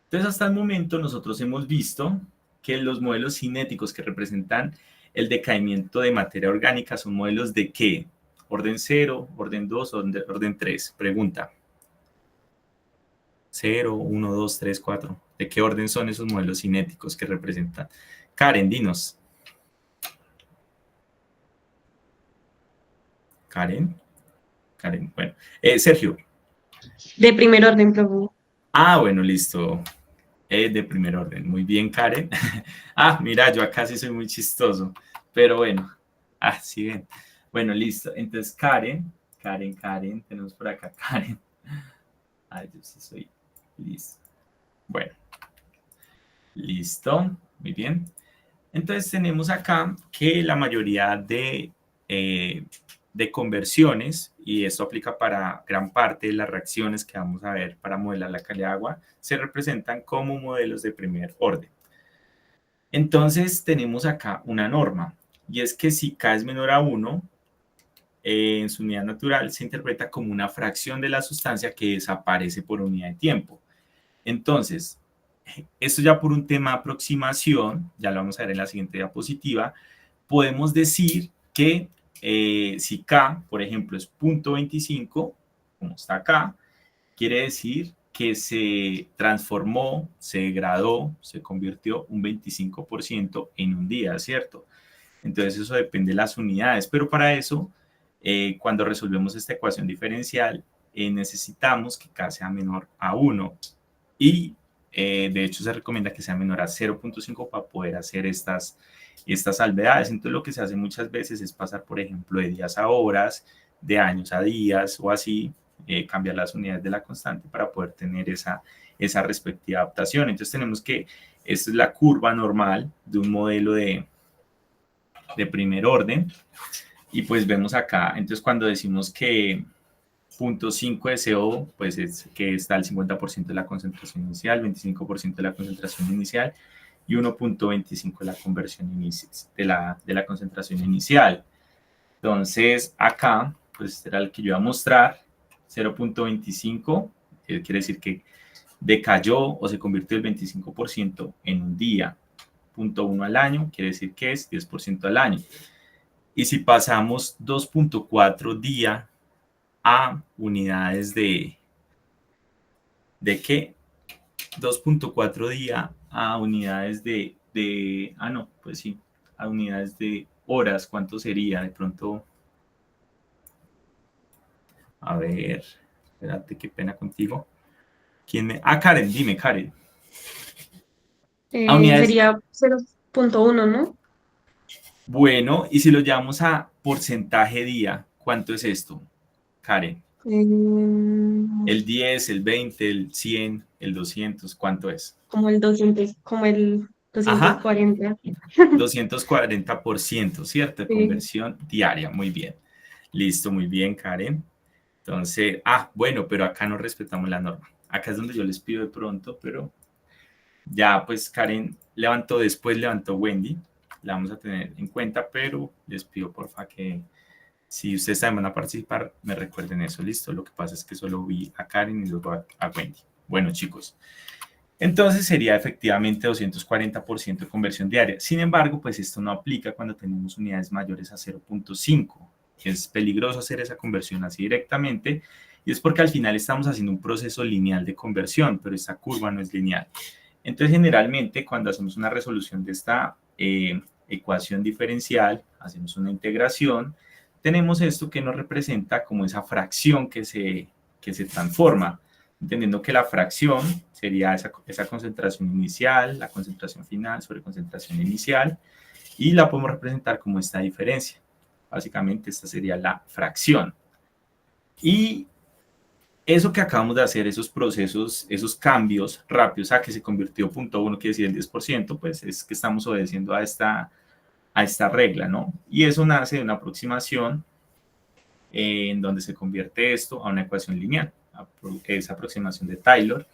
Entonces, hasta el momento nosotros hemos visto que los modelos cinéticos que representan el decaimiento de materia orgánica son modelos de ¿qué? Orden 0, orden 2, orden 3. Pregunta. 0, 1, 2, 3, 4. ¿De qué orden son esos modelos cinéticos que representan? Karen, dinos. Karen, bueno. Sergio. De primer orden, profe. Bueno, listo. De primer orden. Muy bien, Karen. Mira, yo acá sí soy muy chistoso. Pero bueno. Sí ven. Bueno, listo. Entonces, Karen. Tenemos por acá Karen. Yo sí soy listo. Bueno. Listo. Muy bien. Entonces, tenemos acá que la mayoría de conversiones, y esto aplica para gran parte de las reacciones que vamos a ver para modelar la calidad de agua, se representan como modelos de primer orden. Entonces, tenemos acá una norma, y es que si K es menor a 1, en su unidad natural se interpreta como una fracción de la sustancia que desaparece por unidad de tiempo. Entonces, esto ya por un tema de aproximación, ya lo vamos a ver en la siguiente diapositiva, podemos decir que si K, por ejemplo, es 0.25, como está acá, quiere decir que se transformó, se degradó, se convirtió un 25% en un día, ¿cierto? Entonces eso depende de las unidades, pero para eso, cuando resolvemos esta ecuación diferencial, necesitamos que K sea menor a 1 y de hecho se recomienda que sea menor a 0.5 para poder hacer estas salvedades. Entonces lo que se hace muchas veces es pasar, por ejemplo, de días a horas, de años a días o así, cambiar las unidades de la constante para poder tener esa respectiva adaptación. Entonces tenemos que, esta es la curva normal de un modelo de primer orden y pues vemos acá, entonces cuando decimos que 0.5 de CO, pues es que está el 50% de la concentración inicial, 25% de la concentración inicial y 1.25 de la conversión inicial, de la concentración inicial. Entonces, acá, pues este era el que yo iba a mostrar, 0.25, quiere decir que decayó o se convirtió el 25% en un día. 0.1 al año, quiere decir que es 10% al año. Y si pasamos 2.4 día a unidades ¿de qué? 2.4 día a unidades pues sí, a unidades de horas, ¿cuánto sería? De pronto, a ver, espérate, qué pena contigo. Karen, dime, Karen. Sería 0.1, ¿no? Bueno, y si lo llevamos a porcentaje día, ¿cuánto es esto, Karen? El 10, el 20, el 100, el 200, ¿cuánto es? como el 200, como el Ajá, 240. 240%, ¿cierto? De Sí. conversión diaria, muy bien. Listo, muy bien, Karen. Entonces, bueno, pero acá no respetamos la norma. Acá es donde yo les pido de pronto, pero ya pues Karen levantó, después levantó Wendy. La vamos a tener en cuenta, pero les pido porfa que si ustedes también van a participar, me recuerden eso, listo. Lo que pasa es que solo vi a Karen y luego a Wendy. Bueno, chicos, entonces sería efectivamente 240% de conversión diaria. Sin embargo, pues esto no aplica cuando tenemos unidades mayores a 0.5. Es peligroso hacer esa conversión así directamente y es porque al final estamos haciendo un proceso lineal de conversión, pero esta curva no es lineal. Entonces, generalmente, cuando hacemos una resolución de esta ecuación diferencial, hacemos una integración, tenemos esto que nos representa como esa fracción que se transforma, entendiendo que la fracción sería esa concentración inicial, la concentración final sobre concentración inicial, y la podemos representar como esta diferencia. Básicamente, esta sería la fracción. Y eso que acabamos de hacer, esos procesos, esos cambios rápidos a que se convirtió 0.1, quiere decir el 10%, pues es que estamos obedeciendo a esta regla, ¿no? Y eso nace de una aproximación en donde se convierte esto a una ecuación lineal, esa aproximación de Taylor,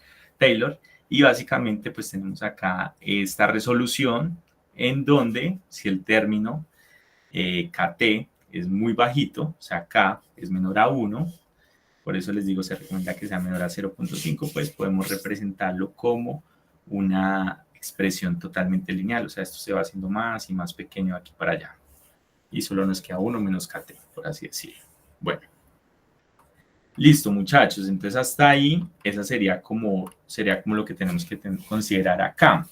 y básicamente pues tenemos acá esta resolución en donde si el término KT es muy bajito, o sea, K es menor a 1, por eso les digo, se recomienda que sea menor a 0.5, pues podemos representarlo como una expresión totalmente lineal, o sea, esto se va haciendo más y más pequeño aquí para allá. Y solo nos queda 1 menos KT, por así decirlo. Bueno. Listo, muchachos. Entonces, hasta ahí, esa sería como lo que tenemos que considerar acá.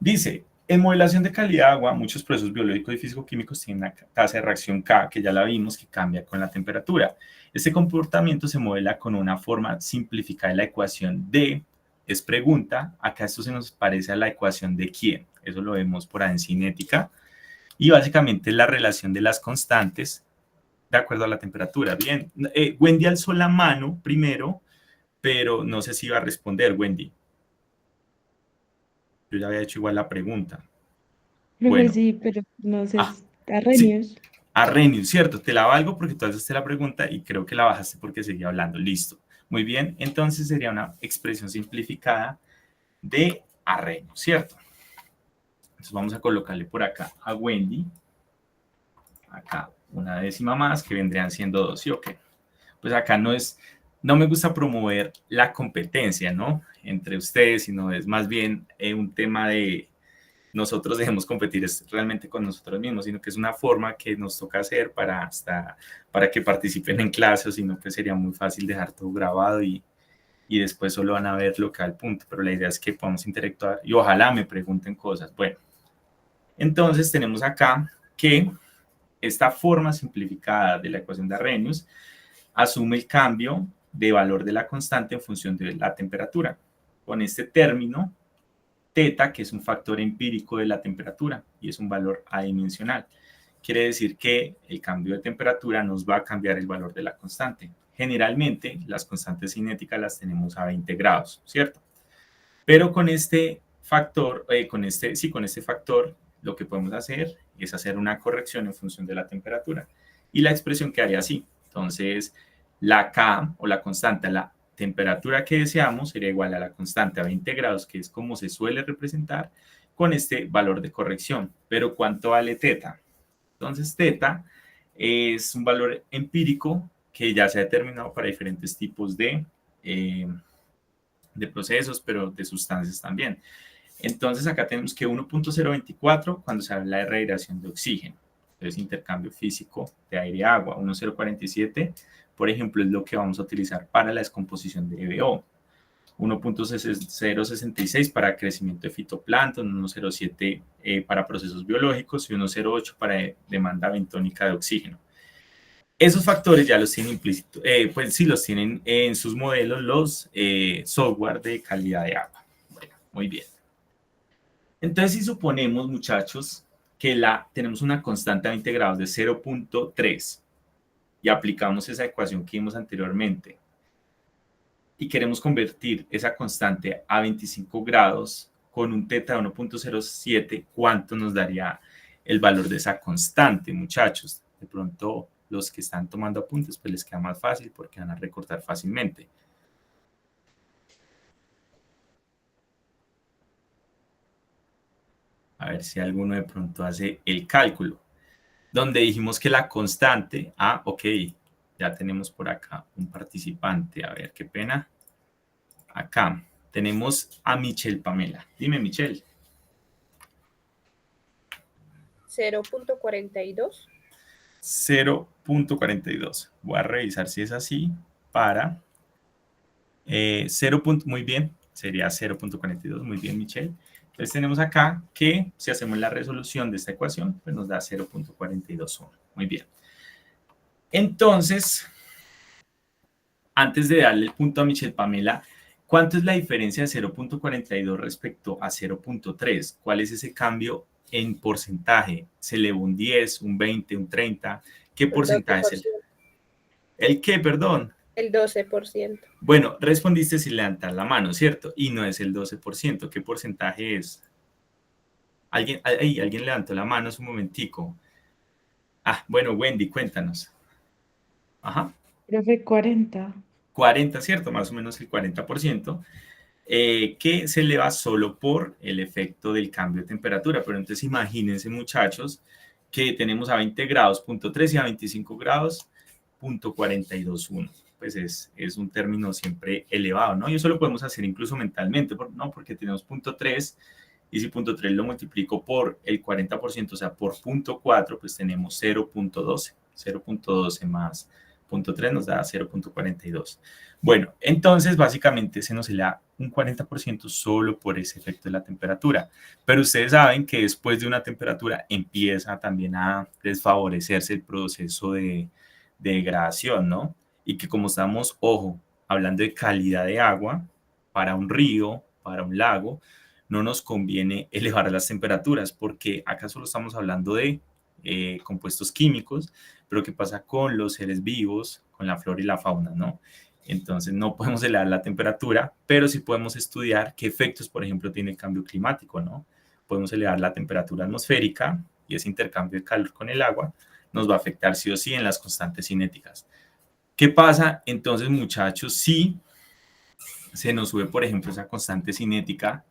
Dice, en modelación de calidad de agua, muchos procesos biológicos y físico-químicos tienen una tasa de reacción K, que ya la vimos, que cambia con la temperatura. Este comportamiento se modela con una forma simplificada de la ecuación D. Es pregunta, acá esto se nos parece a la ecuación de quién. Eso lo vemos por ahí en cinética. Y básicamente es la relación de las constantes de acuerdo a la temperatura. Bien, Wendy alzó la mano primero, pero no sé si iba a responder, Wendy. Yo ya había hecho igual la pregunta. Profe, Bueno. sí, pero no sé, Sí, Arrhenius. Arrhenius, cierto, te la valgo porque tú haces la pregunta y creo que la bajaste porque seguía hablando. Listo. Muy bien, entonces sería una expresión simplificada de Arrhenius, ¿cierto? Entonces vamos a colocarle por acá a Wendy. Acá una décima más, que vendrían siendo 2, ¿sí o qué? Pues acá no me gusta promover la competencia, ¿no? Entre ustedes, sino es más bien un tema de nosotros dejemos competir realmente con nosotros mismos, sino que es una forma que nos toca hacer para que participen en clase, o si no, pues sería muy fácil dejar todo grabado y después solo van a ver lo que va al punto, pero la idea es que podamos interactuar y ojalá me pregunten cosas. Bueno, entonces tenemos acá que esta forma simplificada de la ecuación de Arrhenius asume el cambio de valor de la constante en función de la temperatura. Con este término, teta, que es un factor empírico de la temperatura y es un valor adimensional. Quiere decir que el cambio de temperatura nos va a cambiar el valor de la constante. Generalmente, las constantes cinéticas las tenemos a 20 grados, ¿cierto? Pero con este factor, lo que podemos hacer es hacer una corrección en función de la temperatura. Y la expresión quedaría así. Entonces, la K o la constante, la temperatura que deseamos sería igual a la constante a 20 grados, que es como se suele representar con este valor de corrección. Pero ¿cuánto vale teta? Entonces, teta es un valor empírico que ya se ha determinado para diferentes tipos de procesos, pero de sustancias también. Entonces, acá tenemos que 1.024 cuando se habla de radiación de oxígeno. Entonces, intercambio físico de aire-agua. 1.047, por ejemplo, es lo que vamos a utilizar para la descomposición de EBO. 1.066 para crecimiento de fitoplancton, 1.07 para procesos biológicos y 1.08 para demanda bentónica de oxígeno. Esos factores ya los tienen implícitos, pues sí los tienen en sus modelos los software de calidad de agua. Bueno, muy bien. Entonces, si suponemos, muchachos, que tenemos una constante a 20 grados de 0.3, y aplicamos esa ecuación que vimos anteriormente y queremos convertir esa constante a 25 grados con un teta de 1.07, ¿cuánto nos daría el valor de esa constante, muchachos? De pronto, los que están tomando apuntes, pues les queda más fácil porque van a recortar fácilmente. A ver si alguno de pronto hace el cálculo. Donde dijimos que la constante, ok, ya tenemos por acá un participante. A ver, qué pena. Acá tenemos a Michelle Pamela. Dime, Michelle. 0.42. 0.42. Voy a revisar si es así para 0. Muy bien, sería 0.42. Muy bien, Michelle. Entonces tenemos acá que si hacemos la resolución de esta ecuación, pues nos da 0.421. Muy bien. Entonces, antes de darle el punto a Michelle Pamela, ¿cuánto es la diferencia de 0.42 respecto a 0.3? ¿Cuál es ese cambio en porcentaje? ¿Se elevó un 10, un 20, un 30? ¿Qué porcentaje es el? ¿El qué, perdón? El 12%. Bueno, respondiste sin levantar la mano, ¿cierto? Y no es el 12%. ¿Qué porcentaje es? ¿Alguien levantó la mano hace un momentico? Bueno, Wendy, cuéntanos. Ajá. Profe, 40. 40, ¿cierto? Más o menos el 40%. Que se eleva solo por el efecto del cambio de temperatura. Pero entonces imagínense, muchachos, que tenemos a 20 grados, 0.3 y a 25 grados, 0.421. Pues es un término siempre elevado, ¿no? Y eso lo podemos hacer incluso mentalmente, ¿no? Porque tenemos 0.3 y si 0.3 lo multiplico por el 40%, o sea, por 0.4, pues tenemos 0.12. 0.12 más 0.3 nos da 0.42. Bueno, entonces básicamente se nos eleva un 40% solo por ese efecto de la temperatura. Pero ustedes saben que después de una temperatura empieza también a desfavorecerse el proceso de degradación, ¿no? Y que como estamos, ojo, hablando de calidad de agua, para un río, para un lago, no nos conviene elevar las temperaturas porque acá solo estamos hablando de compuestos químicos, pero ¿qué pasa con los seres vivos, con la flora y la fauna, no? Entonces no podemos elevar la temperatura, pero sí podemos estudiar qué efectos, por ejemplo, tiene el cambio climático, ¿no? Podemos elevar la temperatura atmosférica y ese intercambio de calor con el agua nos va a afectar sí o sí en las constantes cinéticas. ¿Qué pasa entonces, muchachos, si se nos sube, por ejemplo, esa constante cinética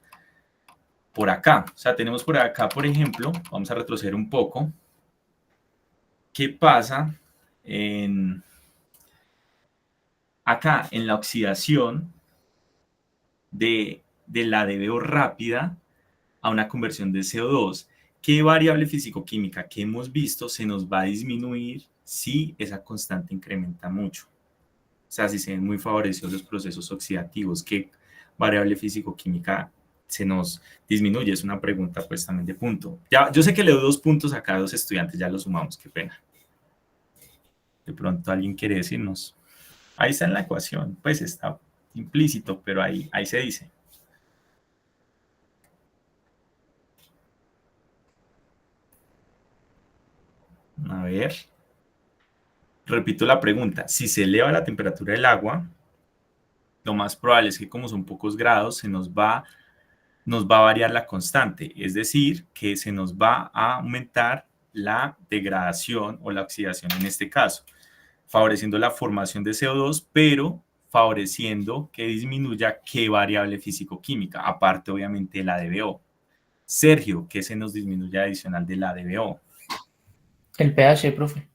por acá? O sea, tenemos por acá, por ejemplo, vamos a retroceder un poco. ¿Qué pasa acá en la oxidación de la DBO rápida a una conversión de CO2? ¿Qué variable físico-química que hemos visto se nos va a disminuir si esa constante incrementa mucho? O sea, si se ven muy favorecidos los procesos oxidativos, ¿qué variable físico-química se nos disminuye? Es una pregunta pues también de punto. Ya, yo sé que le doy 2 puntos a cada 2 estudiantes, ya lo sumamos, qué pena. De pronto alguien quiere decirnos. Ahí está en la ecuación, pues está implícito, pero ahí se dice. A ver. Repito la pregunta. Si se eleva la temperatura del agua, lo más probable es que como son pocos grados, se nos va a variar la constante. Es decir, que se nos va a aumentar la degradación o la oxidación en este caso, favoreciendo la formación de CO2, pero favoreciendo que disminuya qué variable físico-química, aparte obviamente de la DBO. Sergio, ¿qué se nos disminuye adicional de la DBO? El pH, profe.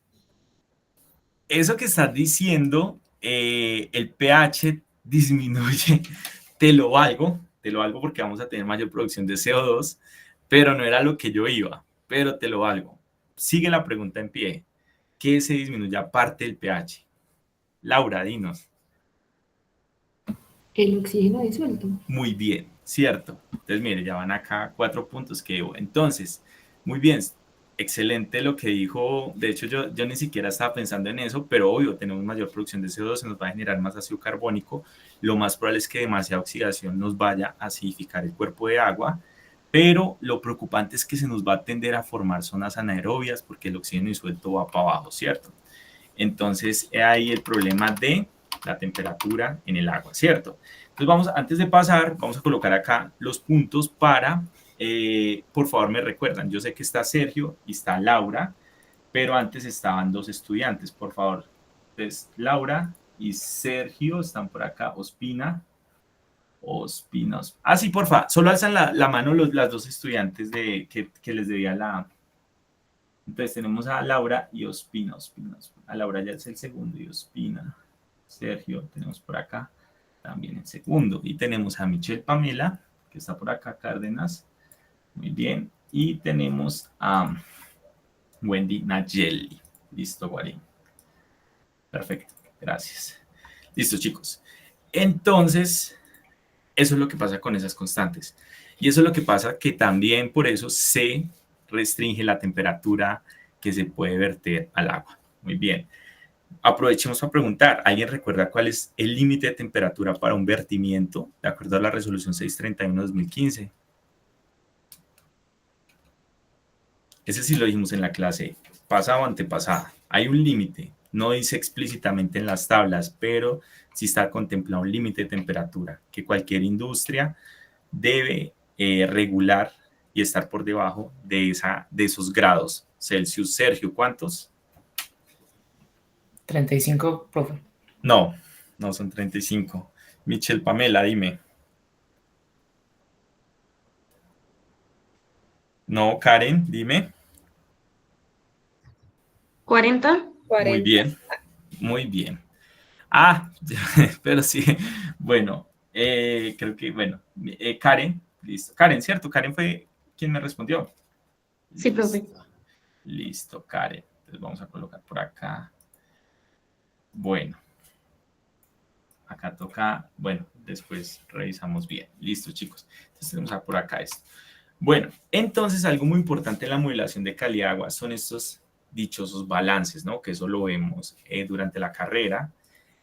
Eso que estás diciendo, el pH disminuye, te lo valgo porque vamos a tener mayor producción de CO2, pero no era lo que yo iba, pero te lo valgo. Sigue la pregunta en pie. ¿Qué se disminuye aparte del pH? Laura, dinos. El oxígeno disuelto. Muy bien, cierto. Entonces, mire, ya van acá 4 puntos que debo. Entonces, muy bien, excelente lo que dijo. De hecho, yo ni siquiera estaba pensando en eso, pero obvio, tenemos mayor producción de CO2, se nos va a generar más ácido carbónico. Lo más probable es que demasiada oxidación nos vaya a acidificar el cuerpo de agua, pero lo preocupante es que se nos va a tender a formar zonas anaerobias porque el oxígeno disuelto va para abajo, ¿cierto? Entonces, ahí el problema de la temperatura en el agua, ¿cierto? Entonces, antes de pasar, vamos a colocar acá los puntos para, por favor, me recuerdan, yo sé que está Sergio y está Laura, pero antes estaban 2 estudiantes, por favor. Entonces, Laura y Sergio están por acá, Ospina. Ah, sí, porfa, solo alzan la mano las 2 estudiantes que les debía la... Entonces tenemos a Laura y Ospina. A Laura ya es el segundo y Ospina. Sergio, tenemos por acá también el segundo. Y tenemos a Michelle Pamela, que está por acá, Cárdenas. Muy bien. Y tenemos a Wendy Nayeli. Listo, Guarín. Perfecto, gracias. Listo, chicos. Entonces, eso es lo que pasa con esas constantes. Y eso es lo que pasa que también por eso se restringe la temperatura que se puede verter al agua. Muy bien. Aprovechemos para preguntar, ¿alguien recuerda cuál es el límite de temperatura para un vertimiento de acuerdo a la resolución 631-2015? Ese sí lo dijimos en la clase pasada o antepasada. Hay un límite, no dice explícitamente en las tablas, pero sí está contemplado un límite de temperatura que cualquier industria debe regular y estar por debajo de esos grados Celsius. Sergio, ¿cuántos? 35, profe. No son 35. Michelle Pamela, dime. No, Karen, dime. 40. Muy bien, muy bien. Ah, pero sí, bueno, creo que, bueno, Karen, listo. Karen, ¿cierto? Karen fue quien me respondió. Sí, profe. Listo, Karen. Entonces vamos a colocar por acá. Bueno. Acá toca, bueno, después revisamos bien. Listo, chicos. Entonces tenemos por acá esto. Bueno, entonces algo muy importante en la modelación de calidad de agua son estos dichosos balances, ¿no? Que eso lo vemos durante la carrera.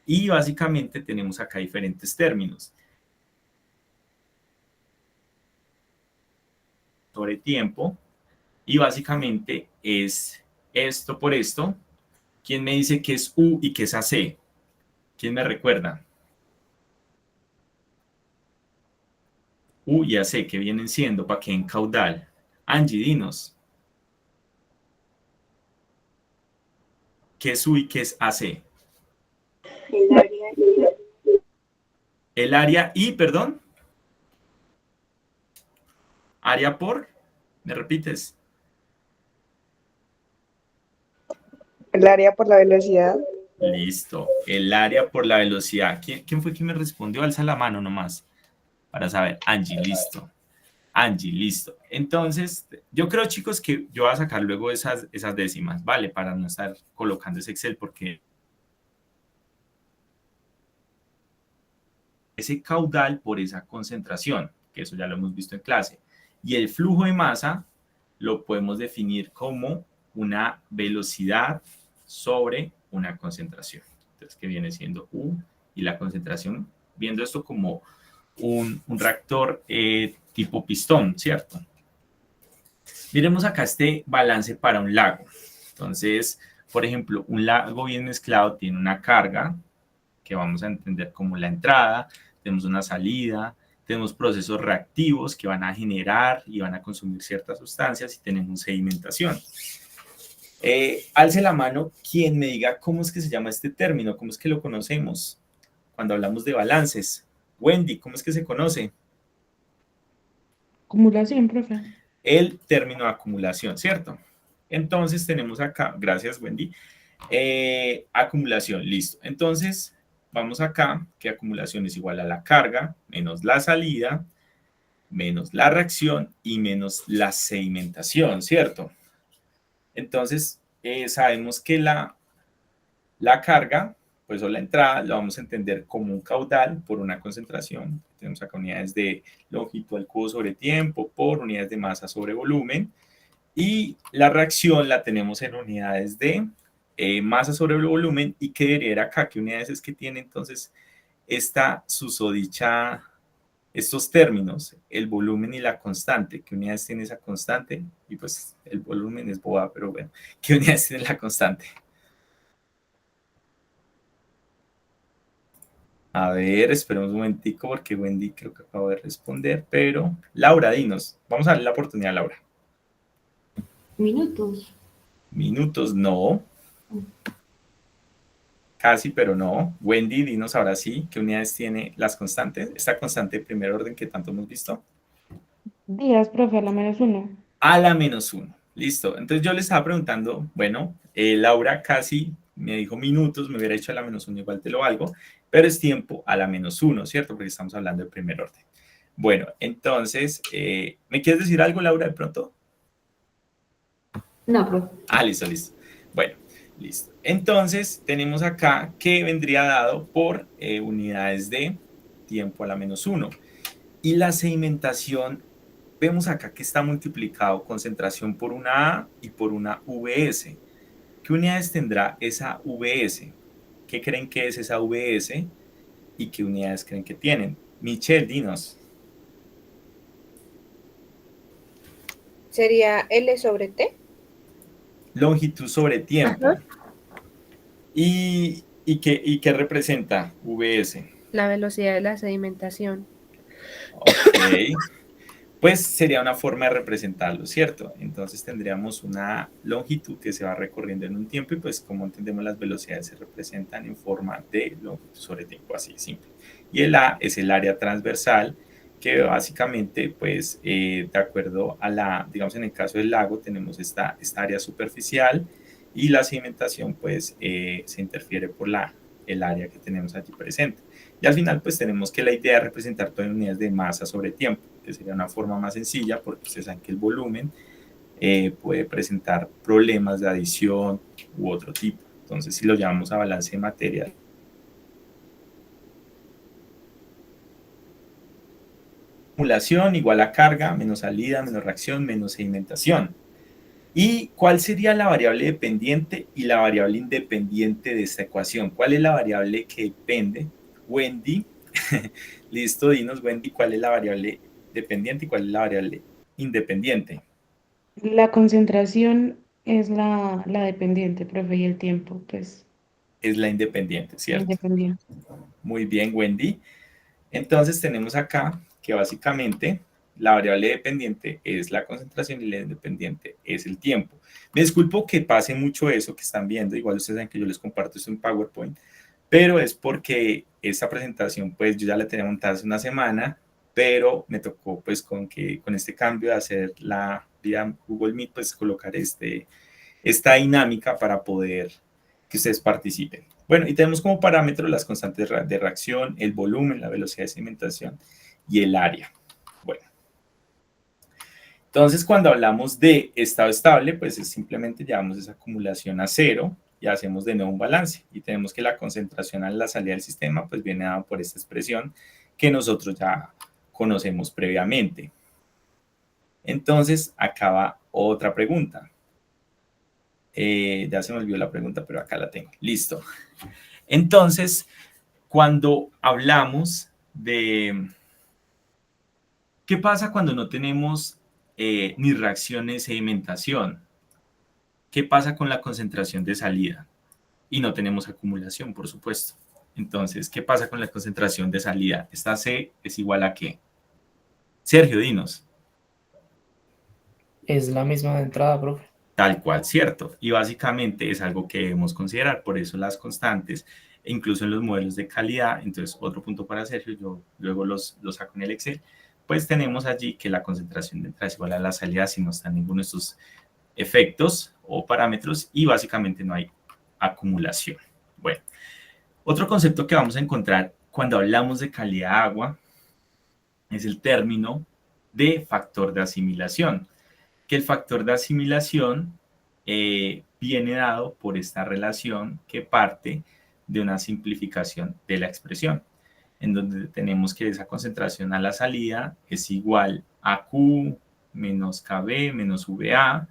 Y básicamente tenemos acá diferentes términos. Sobre tiempo. Y básicamente es esto por esto. ¿Quién me dice qué es U y qué es AC? ¿Quién me recuerda? U y AC, que vienen siendo para que en caudal. Angie, dinos. ¿Qué es U y qué es AC? El área y, perdón. Área por, ¿me repites? El área por la velocidad. Listo, el área por la velocidad. ¿Quién fue quien me respondió? Alza la mano nomás para saber. Angie, listo. Angie, listo. Entonces, yo creo, chicos, que yo voy a sacar luego esas décimas, ¿vale? Para no estar colocando ese Excel porque ese caudal por esa concentración, que eso ya lo hemos visto en clase. Y el flujo de masa lo podemos definir como una velocidad sobre una concentración. Entonces, que viene siendo U y la concentración, viendo esto como un reactor tipo pistón, ¿cierto? Miremos acá este balance para un lago. Entonces, por ejemplo, un lago bien mezclado tiene una carga que vamos a entender como la entrada, tenemos una salida, tenemos procesos reactivos que van a generar y van a consumir ciertas sustancias y tenemos sedimentación. Alce la mano quien me diga cómo es que se llama este término, cómo es que lo conocemos cuando hablamos de balances. Wendy, ¿cómo es que se conoce? Acumulación, profe. El término de acumulación, ¿cierto? Entonces tenemos acá, gracias Wendy, acumulación, listo. Entonces vamos acá, que acumulación es igual a la carga menos la salida, menos la reacción y menos la sedimentación, ¿cierto? Entonces sabemos que la carga, pues o la entrada, la vamos a entender como un caudal por una concentración. Tenemos acá unidades de longitud al cubo sobre tiempo por unidades de masa sobre volumen. Y la reacción la tenemos en unidades de masa sobre volumen. ¿Y qué debería ir acá? ¿Qué unidades es que tiene entonces esta susodicha, estos términos? El volumen y la constante. ¿Qué unidades tiene esa constante? Y pues el volumen es boba, pero bueno. ¿Qué unidades tiene la constante? A ver, esperemos un momentico porque Wendy creo que acabo de responder, pero Laura, dinos. Vamos a darle la oportunidad a Laura. Minutos. Minutos, no. Casi, pero no. Wendy, dinos ahora sí, ¿qué unidades tiene las constantes? Esta constante de primer orden que tanto hemos visto. Días, profe, a la -1. A la -1. Listo. Entonces yo le estaba preguntando, bueno, Laura casi me dijo minutos, me hubiera hecho a la -1, igual te lo valgo, pero es tiempo a la -1, ¿cierto? Porque estamos hablando de primer orden. Bueno, entonces, ¿me quieres decir algo, Laura, de pronto? No, profe. Listo, listo. Bueno, listo. Entonces, tenemos acá que vendría dado por unidades de tiempo a la -1. Y la sedimentación, vemos acá que está multiplicado concentración por una A y por una VS. ¿Qué unidades tendrá esa VS? ¿Qué creen que es esa VS? ¿Y qué unidades creen que tienen? Michelle, dinos. ¿Sería L sobre T? Longitud sobre tiempo. Ajá. ¿Y qué representa VS? La velocidad de la sedimentación. Ok. Pues sería una forma de representarlo, ¿cierto? Entonces tendríamos una longitud que se va recorriendo en un tiempo y pues como entendemos las velocidades se representan en forma de longitud sobre tiempo, así de simple. Y el A es el área transversal que básicamente pues de acuerdo a la, digamos en el caso del lago tenemos esta área superficial y la sedimentación pues se interfiere por el área que tenemos allí presente. Y al final pues tenemos que la idea es representar todo en unidades de masa sobre tiempo, que sería una forma más sencilla porque ustedes saben que el volumen puede presentar problemas de adición u otro tipo. Entonces si lo llamamos a balance de materia, acumulación igual a carga menos salida menos reacción menos sedimentación. ¿Y cuál sería la variable dependiente y la variable independiente de esta ecuación? ¿Cuál es la variable que depende? Wendy, listo, dinos Wendy, ¿cuál es la variable dependiente y cuál es la variable independiente? La concentración es la dependiente, profe, y el tiempo, pues, Es la independiente, ¿cierto? independiente. Muy bien, Wendy. Entonces tenemos acá que básicamente la variable dependiente es la concentración y la independiente es el tiempo. Me disculpo que pase mucho eso que están viendo, igual ustedes saben que yo les comparto esto en PowerPoint, pero es porque esta presentación pues yo ya la tenía montada hace una semana, pero me tocó pues con este cambio de hacer la vía Google Meet pues colocar esta dinámica para poder que ustedes participen. Bueno, y tenemos como parámetros las constantes de reacción, el volumen, la velocidad de sedimentación y el área. Bueno, entonces cuando hablamos de estado estable, pues es simplemente llevamos esa acumulación a cero y hacemos de nuevo un balance. Y tenemos que la concentración a la salida del sistema, pues viene dada por esta expresión que nosotros ya conocemos previamente. Entonces, acaba otra pregunta. Ya se me olvidó la pregunta, pero acá la tengo. Listo. Entonces, cuando hablamos de qué pasa cuando no tenemos ni reacción ni sedimentación, ¿qué pasa con la concentración de salida? Y no tenemos acumulación, por supuesto. Entonces, ¿qué pasa con la concentración de salida? Esta C es igual a ¿qué? Sergio, dinos. Es la misma de entrada, profe. Tal cual, cierto. Y básicamente es algo que debemos considerar. Por eso las constantes, incluso en los modelos de calidad, entonces otro punto para Sergio, yo luego los saco en el Excel, pues tenemos allí que la concentración de entrada es igual a la salida si no está ninguno de estos efectos o parámetros y básicamente no hay acumulación. Bueno, otro concepto que vamos a encontrar cuando hablamos de calidad de agua es el término de factor de asimilación, que el factor de asimilación viene dado por esta relación que parte de una simplificación de la expresión, en donde tenemos que esa concentración a la salida es igual a Q menos KB menos VA,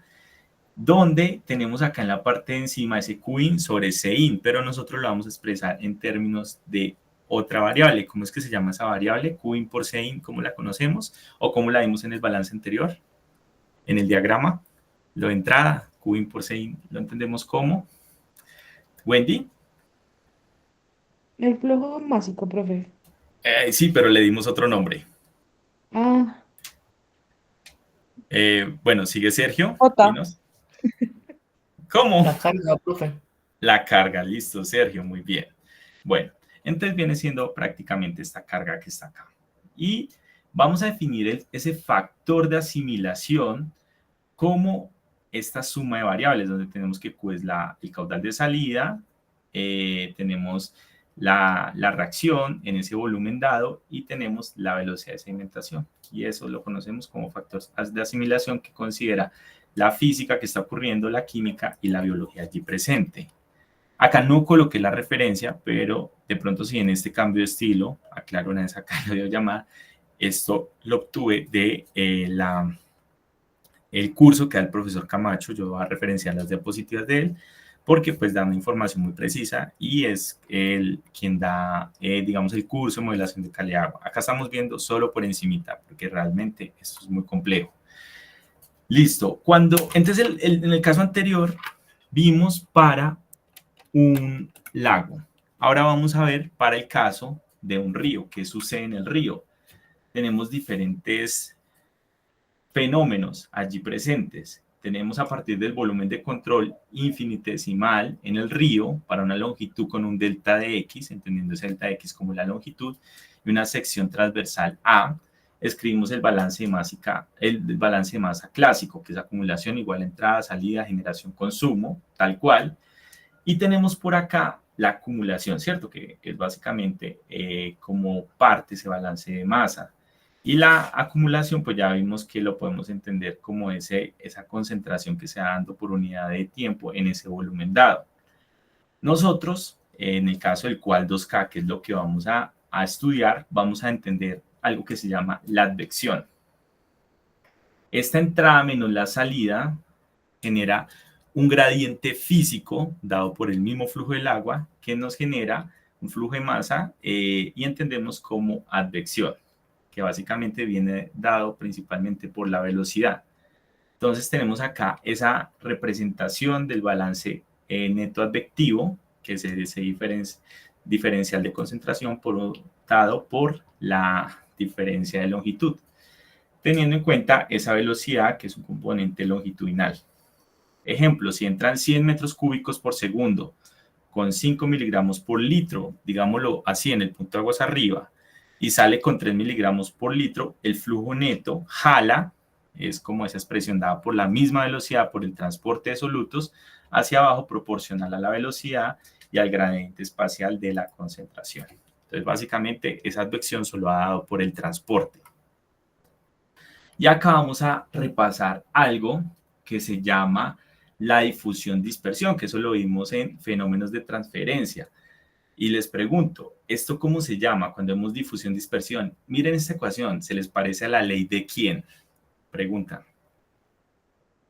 donde tenemos acá en la parte de encima ese Qin sobre Cin, pero nosotros lo vamos a expresar en términos de otra variable. ¿Cómo es que se llama esa variable? Qin por Cin, ¿cómo la conocemos? ¿O cómo la vimos en el balance anterior? En el diagrama, lo de entrada, Qin por Cin, lo entendemos como. Wendy. El flujo másico, profe. Sí, pero le dimos otro nombre. Ah, Bueno, sigue Sergio. J. Dinos. ¿Cómo? La carga, profe. La carga, listo, Sergio, muy bien. Bueno, entonces viene siendo prácticamente esta carga que está acá. Y vamos a definir ese factor de asimilación como esta suma de variables, donde tenemos que Q es el caudal de salida, tenemos la reacción en ese volumen dado y tenemos la velocidad de sedimentación. Y eso lo conocemos como factor de asimilación que considera la física que está ocurriendo, la química y la biología allí presente. Acá no coloqué la referencia, pero de pronto si en este cambio de estilo, aclaro una vez acá la videollamada, esto lo obtuve de el curso que da el profesor Camacho. Yo voy a referenciar las diapositivas de él, porque pues da una información muy precisa y es él quien da, digamos, el curso de modelación de calidad de agua. Acá estamos viendo solo por encimita, porque realmente esto es muy complejo. Listo. Entonces, en el caso anterior, vimos para un lago. Ahora vamos a ver para el caso de un río. ¿Qué sucede en el río? Tenemos diferentes fenómenos allí presentes. Tenemos a partir del volumen de control infinitesimal en el río para una longitud con un delta de X, entendiendo ese delta de X como la longitud, y una sección transversal A. Escribimos el balance de masa clásico, que es acumulación igual a entrada, salida, generación, consumo, tal cual. Y tenemos por acá la acumulación, ¿cierto? Que es básicamente como parte ese balance de masa. Y la acumulación, pues ya vimos que lo podemos entender como esa concentración que se va dando por unidad de tiempo en ese volumen dado. Nosotros, en el caso del cual 2K, que es lo que vamos a estudiar, vamos a entender algo que se llama la advección. Esta entrada menos la salida genera un gradiente físico dado por el mismo flujo del agua que nos genera un flujo de masa y entendemos como advección, que básicamente viene dado principalmente por la velocidad. Entonces tenemos acá esa representación del balance neto advectivo, que es ese diferencial de concentración dado por la diferencia de longitud, teniendo en cuenta esa velocidad que es un componente longitudinal. Ejemplo, si entran 100 metros cúbicos por segundo con 5 miligramos por litro, digámoslo así en el punto de aguas arriba, y sale con 3 miligramos por litro, el flujo neto jala, es como esa expresión dada por la misma velocidad por el transporte de solutos hacia abajo proporcional a la velocidad y al gradiente espacial de la concentración. Entonces, básicamente, esa advección solo ha dado por el transporte. Y acá vamos a repasar algo que se llama la difusión-dispersión, que eso lo vimos en fenómenos de transferencia. Y les pregunto, ¿esto cómo se llama cuando vemos difusión-dispersión? Miren esta ecuación, ¿se les parece a la ley de quién? Pregunta.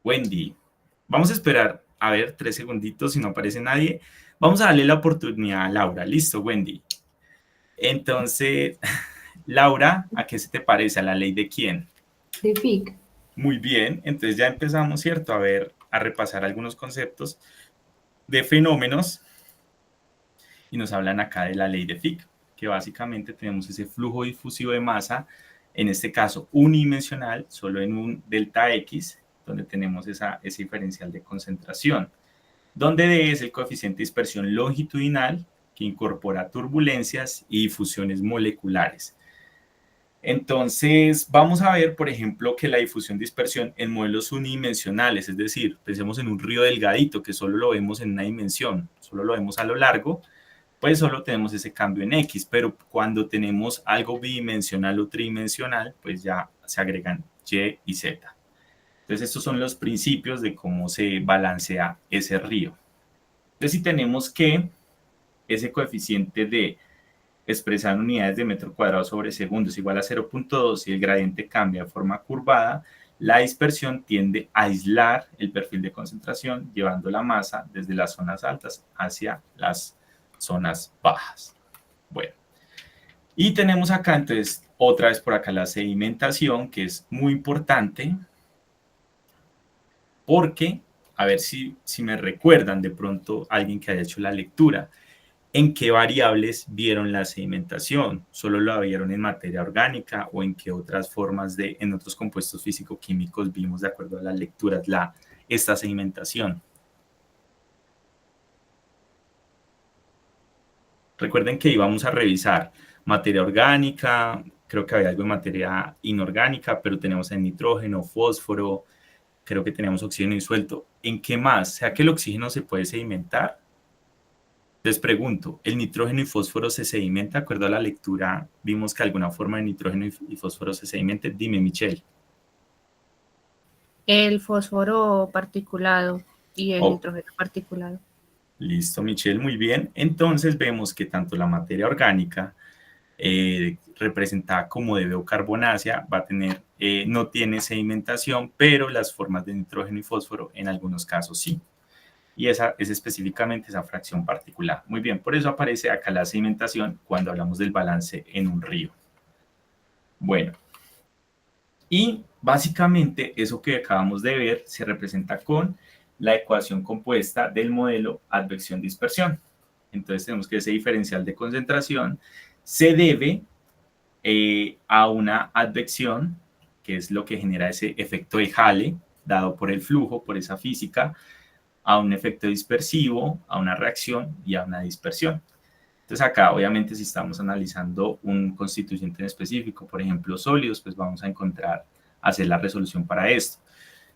Wendy. Vamos a esperar, a ver, 3 segunditos si no aparece nadie. Vamos a darle la oportunidad a Laura. ¿Listo, Wendy? Entonces, Laura, ¿a qué se te parece? ¿A la ley de quién? De Fick. Muy bien, entonces ya empezamos, ¿cierto? A repasar algunos conceptos de fenómenos y nos hablan acá de la ley de Fick, que básicamente tenemos ese flujo difusivo de masa, en este caso unidimensional, solo en un delta X, donde tenemos ese diferencial de concentración, donde D es el coeficiente de dispersión longitudinal que incorpora turbulencias y difusiones moleculares. Entonces, vamos a ver, por ejemplo, que la difusión-dispersión en modelos unidimensionales, es decir, pensemos en un río delgadito que solo lo vemos en una dimensión, solo lo vemos a lo largo, pues solo tenemos ese cambio en X, pero cuando tenemos algo bidimensional o tridimensional, pues ya se agregan Y y Z. Entonces, estos son los principios de cómo se balancea ese río. Entonces, si tenemos que ese coeficiente de expresar en unidades de metro cuadrado sobre segundo es igual a 0.2 y el gradiente cambia de forma curvada, la dispersión tiende a aislar el perfil de concentración, llevando la masa desde las zonas altas hacia las zonas bajas. Bueno, y tenemos acá entonces otra vez por acá la sedimentación, que es muy importante porque, a ver si me recuerdan de pronto alguien que haya hecho la lectura, ¿En qué variables vieron la sedimentación? ¿Solo la vieron en materia orgánica o en qué otras formas en otros compuestos físico-químicos vimos de acuerdo a las lecturas esta sedimentación? Recuerden que íbamos a revisar materia orgánica, creo que había algo en materia inorgánica, pero tenemos el nitrógeno, fósforo, creo que tenemos oxígeno disuelto. ¿En qué más? ¿Sea que el oxígeno se puede sedimentar? Les pregunto, ¿el nitrógeno y fósforo se sedimenta? De acuerdo a la lectura, vimos que alguna forma de nitrógeno y fósforo se sedimente. Dime, Michelle. El fósforo particulado y el Oh. nitrógeno particulado. Listo, Michelle, muy bien. Entonces vemos que tanto la materia orgánica, representada como de biocarbonácea, va a tener, no tiene sedimentación, pero las formas de nitrógeno y fósforo en algunos casos sí. Y esa es específicamente esa fracción particular. Muy bien, por eso aparece acá la sedimentación cuando hablamos del balance en un río. Bueno, y básicamente eso que acabamos de ver se representa con la ecuación compuesta del modelo advección-dispersión. Entonces tenemos que ese diferencial de concentración se debe a una advección, que es lo que genera ese efecto de Hale, dado por el flujo, por esa física, a un efecto dispersivo, a una reacción y a una dispersión. Entonces acá, obviamente, si estamos analizando un constituyente en específico, por ejemplo, sólidos, pues vamos a hacer la resolución para esto.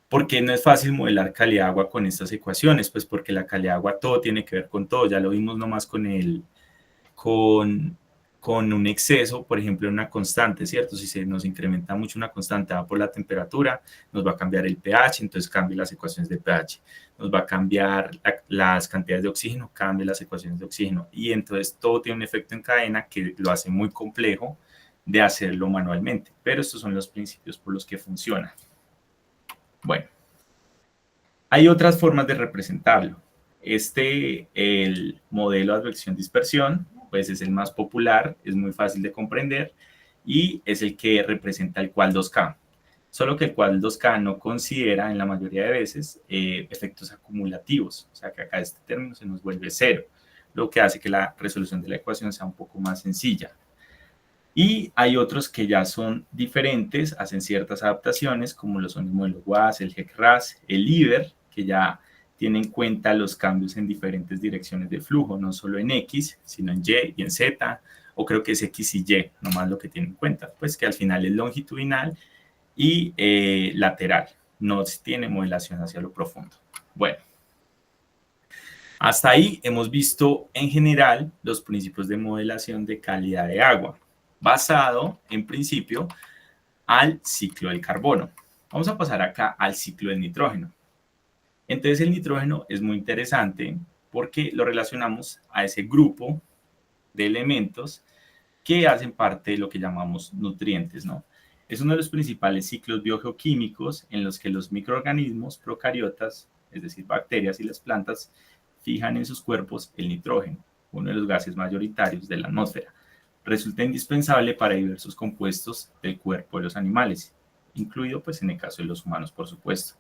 ¿Por qué no es fácil modelar calidad de agua con estas ecuaciones? Pues porque la calidad de agua todo tiene que ver con todo. Ya lo vimos nomás con un exceso, por ejemplo, en una constante, ¿cierto? Si se nos incrementa mucho una constante dada por la temperatura, nos va a cambiar el pH, entonces cambia las ecuaciones de pH. Nos va a cambiar las cantidades de oxígeno, cambia las ecuaciones de oxígeno. Y entonces todo tiene un efecto en cadena que lo hace muy complejo de hacerlo manualmente. Pero estos son los principios por los que funciona. Bueno, hay otras formas de representarlo. El modelo advección-dispersión, pues es el más popular, es muy fácil de comprender y es el que representa el cual 2K. Solo que el cual 2K no considera en la mayoría de veces efectos acumulativos, o sea que acá este término se nos vuelve 0, lo que hace que la resolución de la ecuación sea un poco más sencilla. Y hay otros que ya son diferentes, hacen ciertas adaptaciones, como lo son el modelo WASS, el GEC-RAS, el IBER, que ya tiene en cuenta los cambios en diferentes direcciones de flujo, no solo en X, sino en Y y en Z, o creo que es X y Y, nomás lo que tiene en cuenta, pues que al final es longitudinal y lateral, no tiene modelación hacia lo profundo. Bueno, hasta ahí hemos visto en general los principios de modelación de calidad de agua, basado en principio al ciclo del carbono. Vamos a pasar acá al ciclo del nitrógeno. Entonces el nitrógeno es muy interesante porque lo relacionamos a ese grupo de elementos que hacen parte de lo que llamamos nutrientes, ¿no? Es uno de los principales ciclos biogeoquímicos en los que los microorganismos procariotas, es decir, bacterias y las plantas, fijan en sus cuerpos el nitrógeno, uno de los gases mayoritarios de la atmósfera. Resulta indispensable para diversos compuestos del cuerpo de los animales, incluido pues en el caso de los humanos, por supuesto.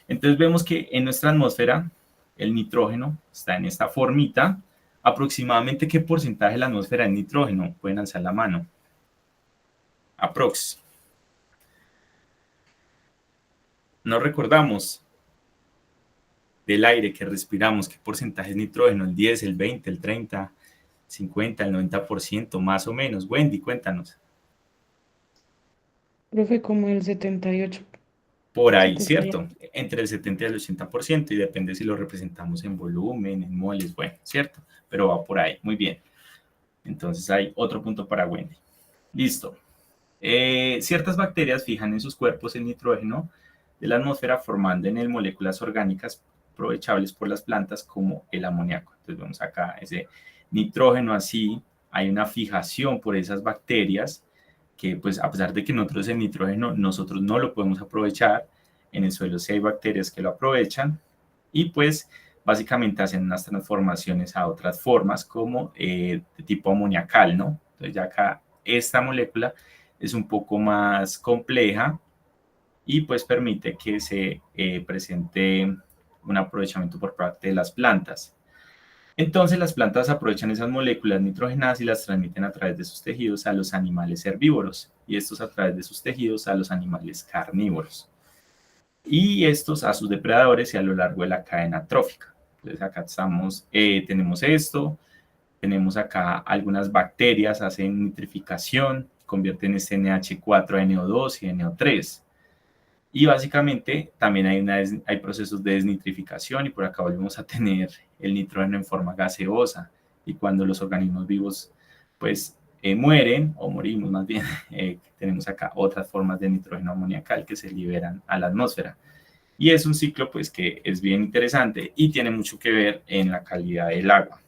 Entonces vemos que en nuestra atmósfera el nitrógeno está en esta formita. ¿Aproximadamente qué porcentaje de la atmósfera es nitrógeno? Pueden alzar la mano. Aprox. No recordamos del aire que respiramos, qué porcentaje es nitrógeno, el 10, el 20, el 30, 50, el 90%, más o menos. Wendy, cuéntanos. Profe, como el 78. Por ahí, 78. ¿cierto? Entre el 70 y el 80% y depende si lo representamos en volumen, en moles, bueno, ¿cierto? Pero va por ahí, muy bien. Entonces hay otro punto para Wendy. Listo. Ciertas bacterias fijan en sus cuerpos el nitrógeno de la atmósfera formando en él moléculas orgánicas aprovechables por las plantas como el amoníaco. Entonces vemos acá ese nitrógeno así, hay una fijación por esas bacterias que pues a pesar de que nosotros el nitrógeno nosotros no lo podemos aprovechar, en el suelo sí hay bacterias que lo aprovechan y pues básicamente hacen unas transformaciones a otras formas como de tipo amoniacal, ¿no? Entonces ya acá esta molécula es un poco más compleja y pues permite que se presente un aprovechamiento por parte de las plantas. Entonces las plantas aprovechan esas moléculas nitrogenadas y las transmiten a través de sus tejidos a los animales herbívoros y estos a través de sus tejidos a los animales carnívoros y estos a sus depredadores y a lo largo de la cadena trófica. Entonces acá tenemos esto, tenemos acá algunas bacterias, hacen nitrificación, convierten este NH4 a NO2 y NO3. Y básicamente también hay procesos de desnitrificación y por acá volvemos a tener el nitrógeno en forma gaseosa. Y cuando los organismos vivos pues mueren, o morimos más bien, tenemos acá otras formas de nitrógeno amoniacal que se liberan a la atmósfera. Y es un ciclo pues que es bien interesante y tiene mucho que ver en la calidad del agua.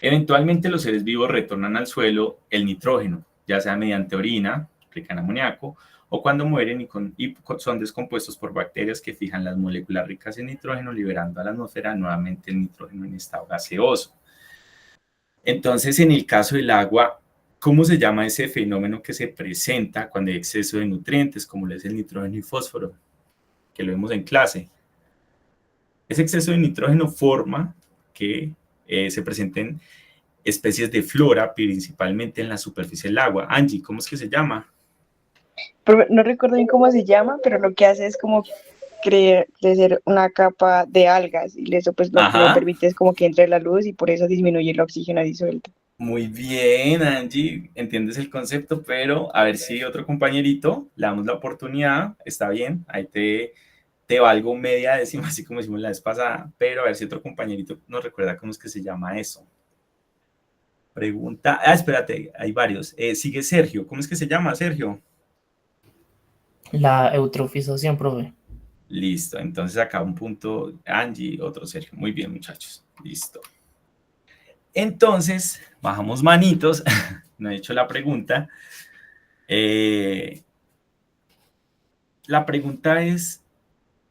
Eventualmente los seres vivos retornan al suelo el nitrógeno, ya sea mediante orina, rica en amoníaco, o cuando mueren y son descompuestos por bacterias que fijan las moléculas ricas en nitrógeno, liberando a la atmósfera nuevamente el nitrógeno en estado gaseoso. Entonces, en el caso del agua, ¿cómo se llama ese fenómeno que se presenta cuando hay exceso de nutrientes, como lo es el nitrógeno y fósforo, que lo vemos en clase? Ese exceso de nitrógeno forma que se presenten especies de flora, principalmente en la superficie del agua. Angie, ¿cómo es que se llama? No recuerdo bien cómo se llama, pero lo que hace es como crecer una capa de algas y eso pues lo que le permite es como que entre la luz y por eso disminuye el oxígeno disuelto. Muy bien, Angie, entiendes el concepto, pero a ver si otro compañerito, le damos la oportunidad, está bien, ahí te valgo media décima, así como hicimos la vez pasada, pero a ver si otro compañerito nos recuerda cómo es que se llama eso. Pregunta, espérate, hay varios. Sigue Sergio, ¿cómo es que se llama, Sergio? La eutrofización, profe. Listo, entonces acá un punto Angie, otro Sergio. Muy bien, muchachos, listo. Entonces, bajamos manitos, no he hecho la pregunta. La pregunta es,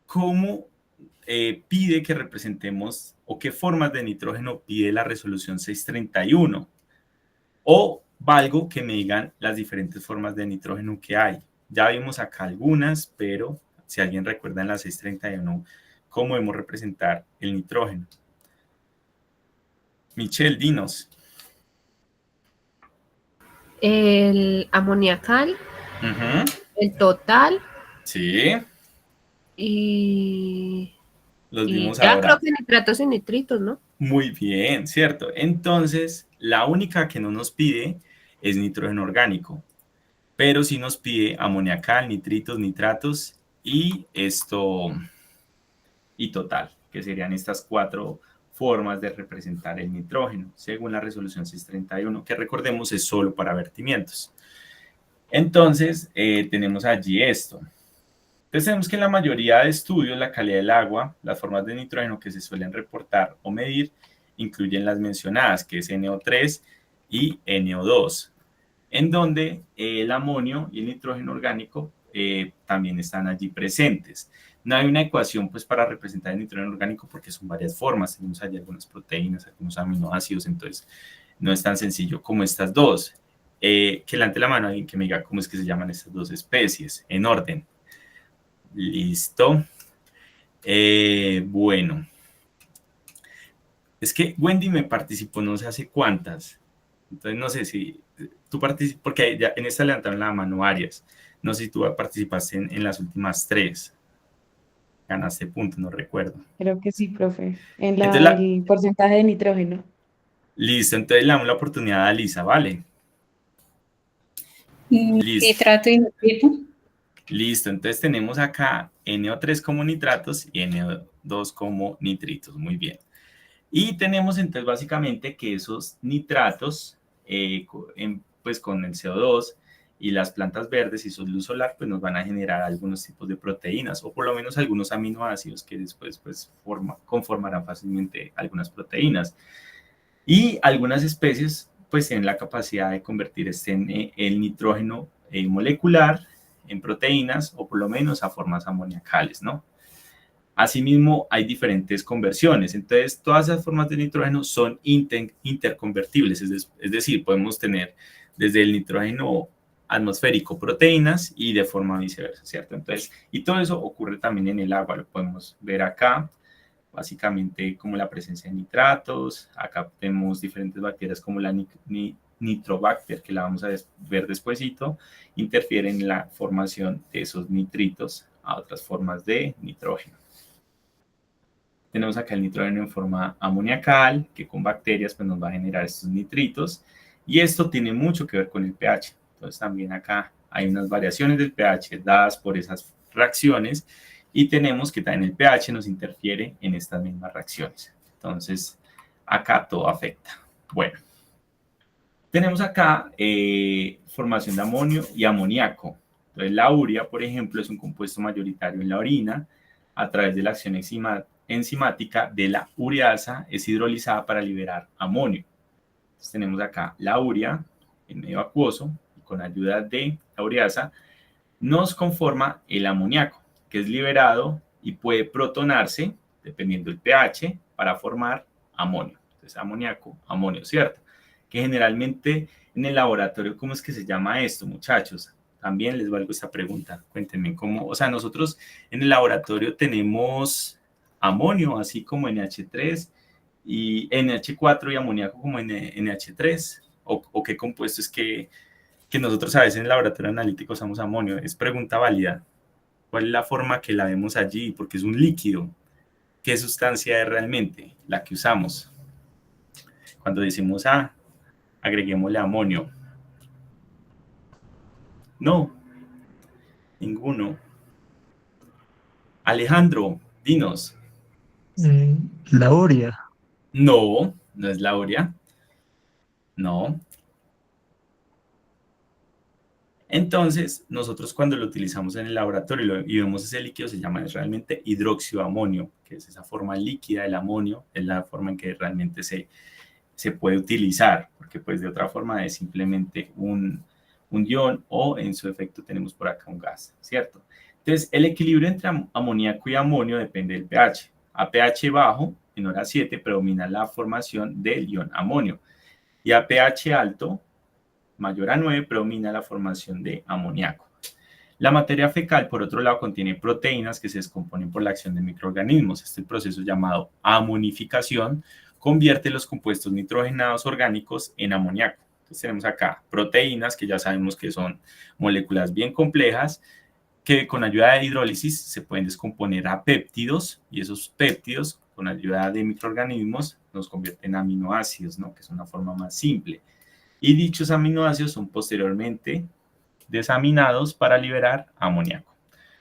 ¿cómo pide que representemos o qué formas de nitrógeno pide la resolución 631? O valgo que me digan las diferentes formas de nitrógeno que hay. Ya vimos acá algunas, pero si alguien recuerda en la 631, ¿cómo debemos representar el nitrógeno? Michelle, dinos. El amoniacal, el total. Sí. Y los vimos ya ahora. creo que nitratos y nitritos, ¿no? Muy bien, cierto. Entonces, la única que no nos pide es nitrógeno orgánico, pero sí nos pide amoniacal, nitritos, nitratos y total, que serían estas 4 formas de representar el nitrógeno, según la resolución 631, que recordemos es solo para vertimientos. Entonces, tenemos allí esto. Entonces, tenemos que en la mayoría de estudios, la calidad del agua, las formas de nitrógeno que se suelen reportar o medir, incluyen las mencionadas, que es NO3 y NO2, en donde el amonio y el nitrógeno orgánico también están allí presentes. No hay una ecuación pues, para representar el nitrógeno orgánico porque son varias formas. Tenemos allí algunas proteínas, algunos aminoácidos, entonces no es tan sencillo como estas dos. Que levante la mano alguien que me diga cómo es que se llaman estas dos especies, en orden. Listo. Bueno. Es que Wendy me participó no sé hace cuántas. Entonces no sé si tú participas, porque ya en esta levantaron la mano varias. No sé si tú participaste en las últimas 3. Ganaste puntos, no recuerdo. Creo que sí, profe. En Entonces el porcentaje de nitrógeno. Listo, entonces le damos la oportunidad a Lisa, ¿vale? Listo. Nitrato y nitrito. Listo, entonces tenemos acá NO3 como nitratos y NO2 como nitritos, muy bien. Y tenemos entonces básicamente que esos nitratos, pues con el CO2 y las plantas verdes y su luz solar, pues nos van a generar algunos tipos de proteínas, o por lo menos algunos aminoácidos que después pues conformarán fácilmente algunas proteínas. Y algunas especies pues tienen la capacidad de convertir el nitrógeno molecular en proteínas, o por lo menos a formas amoniacales, ¿no? Asimismo, hay diferentes conversiones. Entonces, todas esas formas de nitrógeno son interconvertibles, es decir, podemos tener desde el nitrógeno atmosférico proteínas y de forma viceversa, ¿cierto? Entonces, y todo eso ocurre también en el agua, lo podemos ver acá. básicamente como la presencia de nitratos. Acá tenemos diferentes bacterias como la Nitrobacter, que la vamos a ver despuesito, interfieren en la formación de esos nitritos a otras formas de nitrógeno. Tenemos acá el nitrógeno en forma amoniacal, que con bacterias pues, nos va a generar estos nitritos, y esto tiene mucho que ver con el pH. Entonces también acá hay unas variaciones del pH dadas por esas reacciones, y tenemos que también el pH nos interfiere en estas mismas reacciones. Entonces acá todo afecta. Bueno, tenemos acá formación de amonio y amoníaco. Entonces la urea, por ejemplo, es un compuesto mayoritario en la orina. A través de la acción enzimática de la ureasa es hidrolizada para liberar amonio. Entonces tenemos acá la urea en medio acuoso y con ayuda de la ureasa nos conforma el amoníaco, que es liberado y puede protonarse, dependiendo del pH, para formar amonio. Entonces amoníaco, amonio, ¿cierto? Que generalmente en el laboratorio, ¿cómo es que se llama esto, muchachos? También les valgo esta pregunta. Cuéntenme cómo, o sea, nosotros en el laboratorio tenemos amonio, así como NH3 y NH4 y amoníaco como NH3, o qué compuesto es que nosotros a veces en el laboratorio analítico usamos amonio. Es pregunta válida. ¿Cuál es la forma que la vemos allí? Porque es un líquido. ¿Qué sustancia es realmente la que usamos? Cuando decimos agreguémosle amonio. No, ninguno. Alejandro, dinos. La urea. No, no es la urea. No. Entonces, nosotros cuando lo utilizamos en el laboratorio y vemos ese líquido, se llama realmente hidroxioamonio, que es esa forma líquida del amonio, es la forma en que realmente se puede utilizar, porque pues de otra forma es simplemente un ion o en su efecto tenemos por acá un gas, ¿cierto? Entonces, el equilibrio entre amoníaco y amonio depende del pH. A pH bajo, menor a 7, predomina la formación del ion amonio, y a pH alto, mayor a 9, predomina la formación de amoníaco. La materia fecal, por otro lado, contiene proteínas que se descomponen por la acción de microorganismos. Este proceso llamado amonificación convierte los compuestos nitrogenados orgánicos en amoníaco. Entonces tenemos acá proteínas que ya sabemos que son moléculas bien complejas que con ayuda de hidrólisis se pueden descomponer a péptidos, y esos péptidos con ayuda de microorganismos nos convierten en aminoácidos, ¿no? Que es una forma más simple. Y dichos aminoácidos son posteriormente desaminados para liberar amoníaco.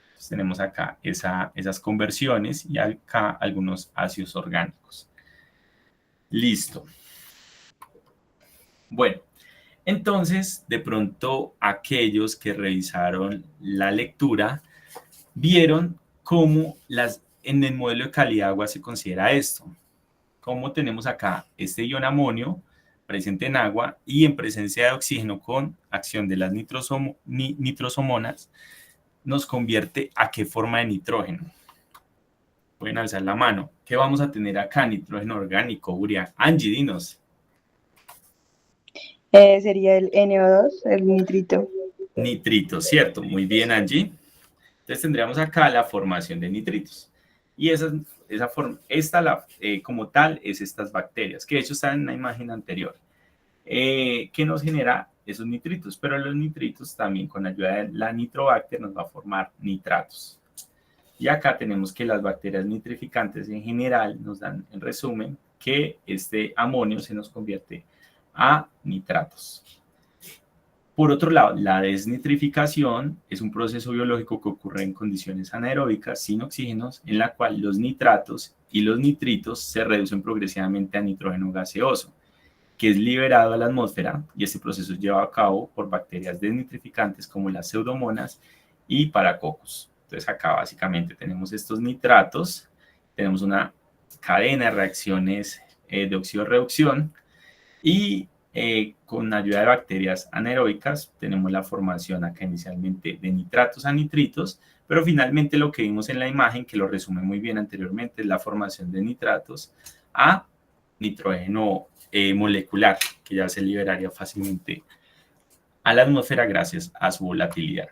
Entonces tenemos acá esas conversiones y acá algunos ácidos orgánicos. Listo. Bueno, entonces de pronto aquellos que revisaron la lectura vieron cómo en el modelo de calidad de agua se considera esto. Cómo tenemos acá este ion amonio presente en agua y en presencia de oxígeno con acción de las nitrosomonas nos convierte a qué forma de nitrógeno. Pueden alzar la mano. ¿Qué vamos a tener acá? Nitrógeno orgánico, urea. Angie, dinos. Sería el NO2, el nitrito. Nitrito, ¿cierto? Muy bien, Angie. Entonces tendríamos acá la formación de nitritos. Y esa forma, como tal, es estas bacterias, que de hecho están en la imagen anterior, que nos genera esos nitritos, pero los nitritos también con ayuda de la Nitrobacter nos va a formar nitratos. Y acá tenemos que las bacterias nitrificantes en general nos dan, en resumen, que este amonio se nos convierte a nitratos. Por otro lado, la desnitrificación es un proceso biológico que ocurre en condiciones anaeróbicas sin oxígenos, en la cual los nitratos y los nitritos se reducen progresivamente a nitrógeno gaseoso, que es liberado a la atmósfera, y este proceso es llevado a cabo por bacterias desnitrificantes como las pseudomonas y Paracoccus. Entonces acá básicamente tenemos estos nitratos, tenemos una cadena de reacciones de oxidorreducción y con ayuda de bacterias anaeróbicas tenemos la formación acá inicialmente de nitratos a nitritos, pero finalmente lo que vimos en la imagen, que lo resume muy bien anteriormente, es la formación de nitratos a nitrógeno molecular, que ya se liberaría fácilmente a la atmósfera gracias a su volatilidad.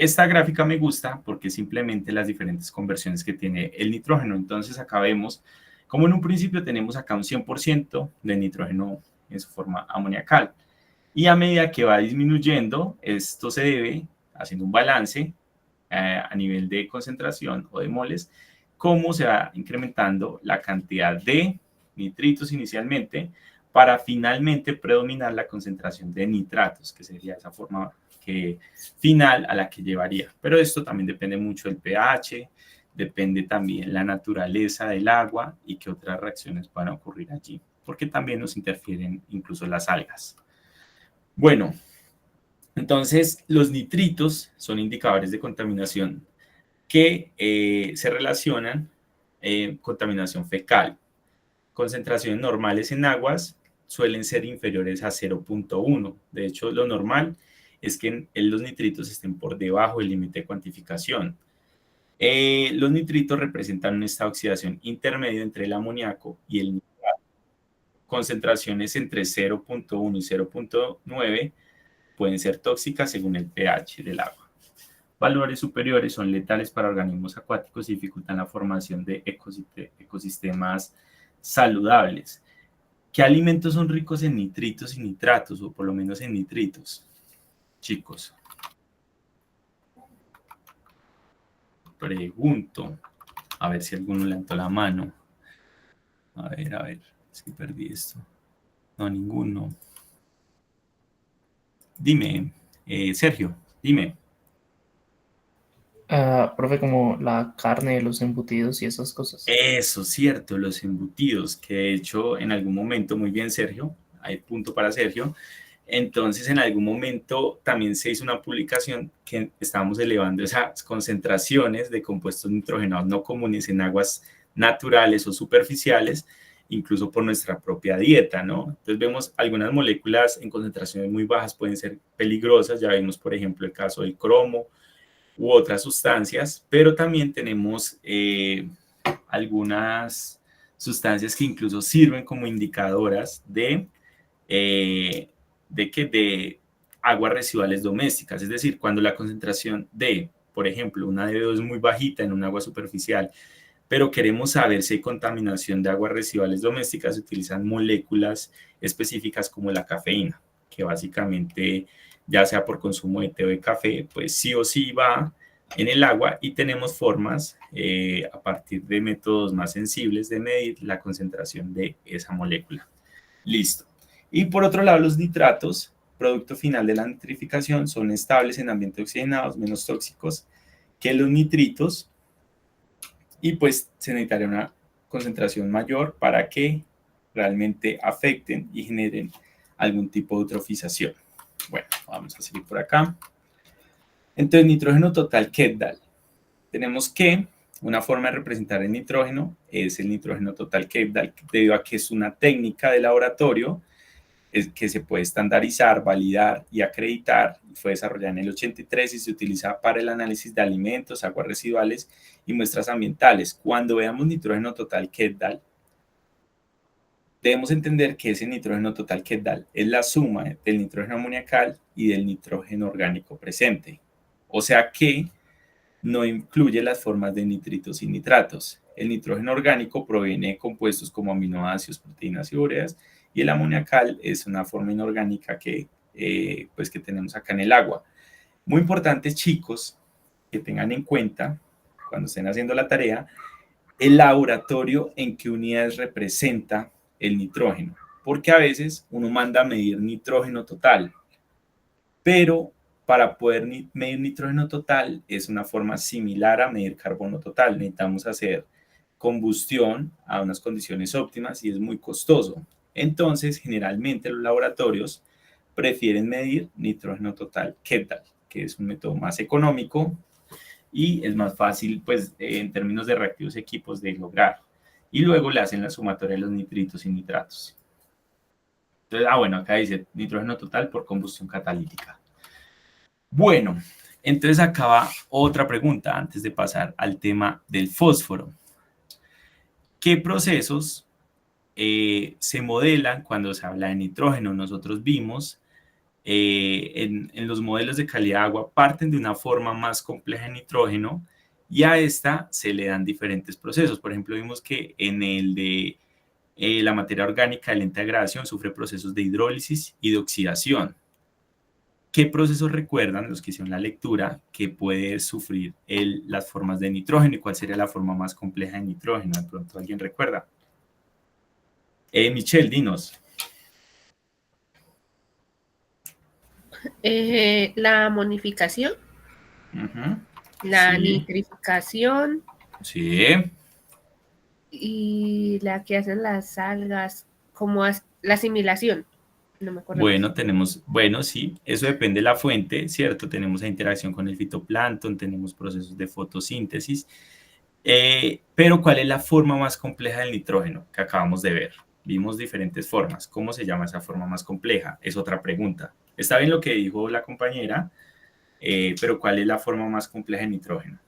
esta gráfica me gusta porque simplemente las diferentes conversiones que tiene el nitrógeno. Entonces acá vemos, como en un principio tenemos acá un 100% de nitrógeno en su forma amoniacal. Y a medida que va disminuyendo, esto se debe, haciendo un balance a nivel de concentración o de moles, cómo se va incrementando la cantidad de nitritos inicialmente para finalmente predominar la concentración de nitratos, que sería esa forma final a la que llevaría. Pero esto también depende mucho del pH, depende también la naturaleza del agua y qué otras reacciones van a ocurrir allí, porque también nos interfieren incluso las algas. Bueno, entonces los nitritos son indicadores de contaminación que se relacionan contaminación fecal. Concentraciones normales en aguas suelen ser inferiores a 0.1. De hecho, lo normal es que los nitritos estén por debajo del límite de cuantificación. Los nitritos representan un estado de oxidación intermedio entre el amoníaco y el nitrato. Concentraciones entre 0.1 y 0.9 pueden ser tóxicas según el pH del agua. Valores superiores son letales para organismos acuáticos y dificultan la formación de ecosistemas saludables. ¿Qué alimentos son ricos en nitritos y nitratos, o por lo menos en nitritos? Chicos, pregunto, a ver si alguno levantó la mano. A ver, es que perdí esto. No, ninguno. Dime, Sergio, dime. Profe, como la carne, los embutidos y esas cosas. Eso, cierto, los embutidos, que de hecho en algún momento, muy bien Sergio, hay punto para Sergio, entonces en algún momento también se hizo una publicación que estábamos elevando esas concentraciones de compuestos nitrogenados no comunes en aguas naturales o superficiales, incluso por nuestra propia dieta, ¿no? Entonces vemos algunas moléculas en concentraciones muy bajas pueden ser peligrosas, ya vimos por ejemplo el caso del cromo, u otras sustancias, pero también tenemos algunas sustancias que incluso sirven como indicadoras de aguas residuales domésticas, es decir, cuando la concentración de, por ejemplo, una DB2 es muy bajita en un agua superficial, pero queremos saber si hay contaminación de aguas residuales domésticas, se utilizan moléculas específicas como la cafeína, que básicamente ya sea por consumo de té o de café, pues sí o sí va en el agua y tenemos formas a partir de métodos más sensibles de medir la concentración de esa molécula. Listo. Y por otro lado, los nitratos, producto final de la nitrificación, son estables en ambientes oxigenados, menos tóxicos que los nitritos y pues se necesitaría una concentración mayor para que realmente afecten y generen algún tipo de eutrofización. Bueno, vamos a seguir por acá. Entonces, nitrógeno total, ¿qué tal? Tenemos que una forma de representar el nitrógeno es el nitrógeno total Kepdal, debido a que es una técnica de laboratorio que se puede estandarizar, validar y acreditar. Fue desarrollada en el 83 y se utiliza para el análisis de alimentos, aguas residuales y muestras ambientales. Cuando veamos nitrógeno total Kepdal, debemos entender que ese nitrógeno total Kepdal es la suma del nitrógeno amoniacal y del nitrógeno orgánico presente. O sea que no incluye las formas de nitritos y nitratos. El nitrógeno orgánico proviene de compuestos como aminoácidos, proteínas y ureas, y el amoniacal es una forma inorgánica que tenemos acá en el agua. Muy importante, chicos, que tengan en cuenta, cuando estén haciendo la tarea, el laboratorio en qué unidades representa el nitrógeno, porque a veces uno manda a medir nitrógeno total, pero para poder medir nitrógeno total es una forma similar a medir carbono total. Necesitamos hacer combustión a unas condiciones óptimas y es muy costoso. Entonces, generalmente los laboratorios prefieren medir nitrógeno total Kepdal, que es un método más económico y es más fácil, pues, en términos de reactivos equipos de lograr. Y luego le hacen la sumatoria de los nitritos y nitratos. Entonces, bueno, acá dice nitrógeno total por combustión catalítica. Bueno, entonces acá va otra pregunta antes de pasar al tema del fósforo. ¿Qué procesos se modelan cuando se habla de nitrógeno? Nosotros vimos en los modelos de calidad de agua parten de una forma más compleja de nitrógeno y a esta se le dan diferentes procesos. Por ejemplo, vimos que en el de la materia orgánica de lenta degradación sufre procesos de hidrólisis y de oxidación. ¿Qué procesos recuerdan los que hicieron la lectura que puede sufrir las formas de nitrógeno y cuál sería la forma más compleja de nitrógeno? De pronto alguien recuerda. Michelle, dinos. La amonificación, la Sí. nitrificación Sí. y la que hacen las algas, como la asimilación. No me acuerdo. Bueno, sí, eso depende de la fuente, ¿cierto? Tenemos la interacción con el fitoplancton, tenemos procesos de fotosíntesis, pero ¿cuál es la forma más compleja del nitrógeno que acabamos de ver? Vimos diferentes formas. ¿Cómo se llama esa forma más compleja? Es otra pregunta. Está bien lo que dijo la compañera, pero ¿cuál es la forma más compleja de nitrógeno?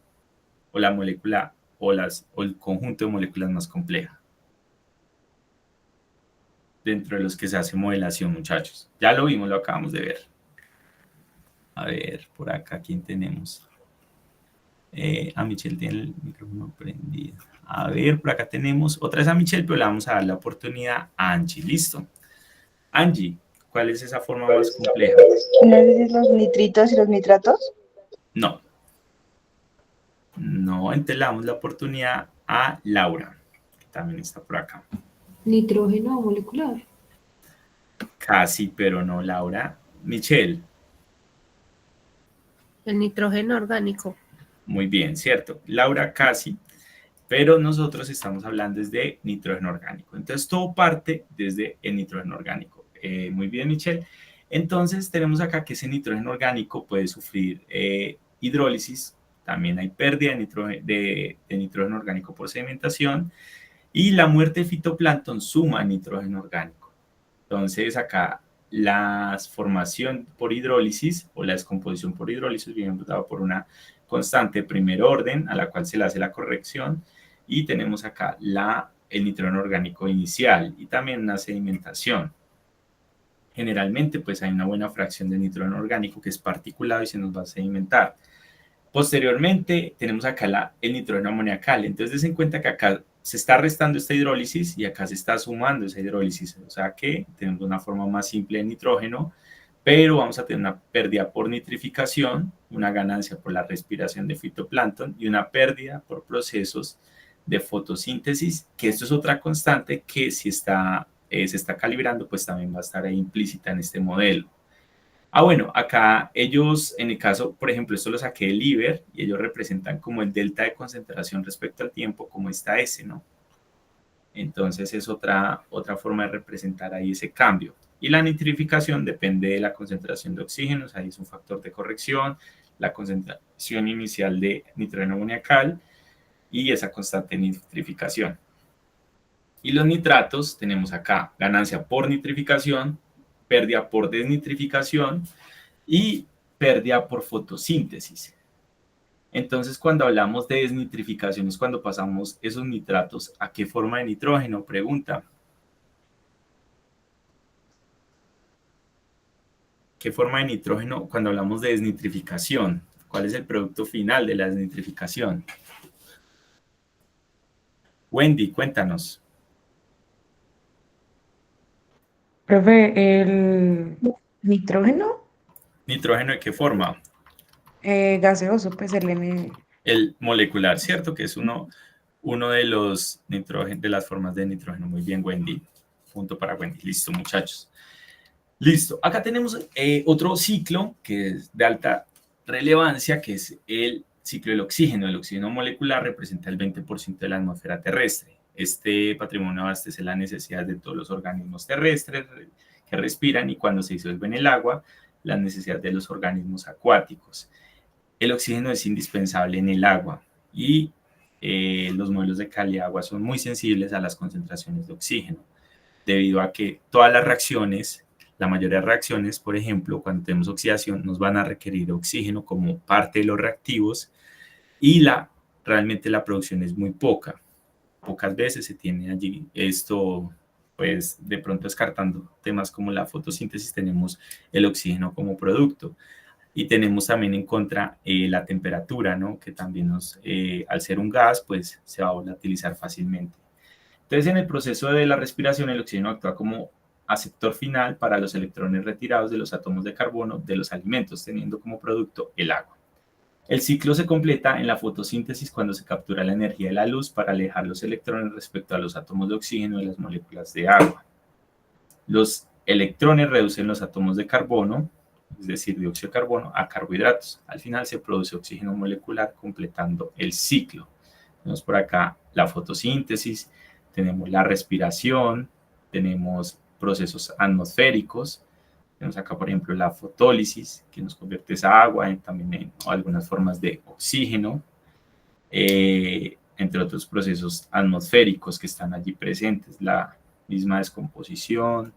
O la molécula o el conjunto de moléculas más compleja dentro de los que se hace modelación, muchachos. Ya lo vimos, lo acabamos de ver. A ver, por acá, ¿quién tenemos? Michelle tiene el micrófono prendido. A ver, por acá tenemos otra vez a Michelle, pero le vamos a dar la oportunidad a Angie. Listo. Angie, ¿cuál es esa forma más compleja? ¿No dices los nitritos y los nitratos? No. No, entonces le damos la oportunidad a Laura, que también está por acá. Nitrógeno molecular. Casi, pero no, Laura. Michelle. El nitrógeno orgánico. Muy bien, cierto. Laura, casi. Pero nosotros estamos hablando desde nitrógeno orgánico. Entonces, todo parte desde el nitrógeno orgánico. Muy bien, Michelle. Entonces, tenemos acá que ese nitrógeno orgánico puede sufrir hidrólisis. También hay pérdida de nitrógeno orgánico por sedimentación. Y la muerte de fitoplancton suma nitrógeno orgánico. Entonces, acá la formación por hidrólisis o la descomposición por hidrólisis viene dada por una constante de primer orden a la cual se le hace la corrección y tenemos acá el nitrógeno orgánico inicial y también una sedimentación. Generalmente pues hay una buena fracción de nitrógeno orgánico que es particulado y se nos va a sedimentar. Posteriormente tenemos acá el nitrógeno amoniacal, entonces den en cuenta que acá se está restando esta hidrólisis y acá se está sumando esa hidrólisis, o sea que tenemos una forma más simple de nitrógeno, pero vamos a tener una pérdida por nitrificación, una ganancia por la respiración de fitoplancton y una pérdida por procesos de fotosíntesis, que esto es otra constante que si se está calibrando, pues también va a estar ahí implícita en este modelo. Bueno, acá ellos, en el caso, por ejemplo, esto lo saqué del IBER y ellos representan como el delta de concentración respecto al tiempo, como esta S, ¿no? Entonces es otra forma de representar ahí ese cambio. Y la nitrificación depende de la concentración de oxígenos, ahí es un factor de corrección, la concentración inicial de nitrógeno amoniacal y esa constante nitrificación. Y los nitratos tenemos acá ganancia por nitrificación, pérdida por desnitrificación y pérdida por fotosíntesis. Entonces, cuando hablamos de desnitrificación es cuando pasamos esos nitratos a qué forma de nitrógeno, pregunta. ¿Qué forma de nitrógeno cuando hablamos de desnitrificación? ¿Cuál es el producto final de la desnitrificación? Wendy, cuéntanos. Profe, ¿el nitrógeno? ¿Nitrógeno de qué forma? Gaseoso, pues el N. El molecular, ¿cierto? Que es uno de las formas de nitrógeno. Muy bien, Wendy. Punto para Wendy. Listo, muchachos. Listo. Acá tenemos otro ciclo que es de alta relevancia, que es el ciclo del oxígeno. El oxígeno molecular representa el 20% de la atmósfera terrestre. Este patrimonio abastece las necesidades de todos los organismos terrestres que respiran y cuando se disuelve en el agua, las necesidades de los organismos acuáticos. El oxígeno es indispensable en el agua y los modelos de calidad de agua son muy sensibles a las concentraciones de oxígeno, debido a que todas las reacciones, la mayoría de reacciones, por ejemplo, cuando tenemos oxidación, nos van a requerir oxígeno como parte de los reactivos y realmente la producción es muy poca. Pocas veces se tiene allí pues de pronto descartando temas como la fotosíntesis, tenemos el oxígeno como producto. Y tenemos también en contra la temperatura, ¿no? Que también al ser un gas, pues se va a volatilizar fácilmente. Entonces, en el proceso de la respiración, el oxígeno actúa como aceptor final para los electrones retirados de los átomos de carbono de los alimentos, teniendo como producto el agua. El ciclo se completa en la fotosíntesis cuando se captura la energía de la luz para alejar los electrones respecto a los átomos de oxígeno de las moléculas de agua. Los electrones reducen los átomos de carbono, es decir, dióxido de carbono, a carbohidratos. Al final se produce oxígeno molecular completando el ciclo. Tenemos por acá la fotosíntesis, tenemos la respiración, tenemos procesos atmosféricos, tenemos acá, por ejemplo, la fotólisis, que nos convierte esa agua también en algunas formas de oxígeno, entre otros procesos atmosféricos que están allí presentes, la misma descomposición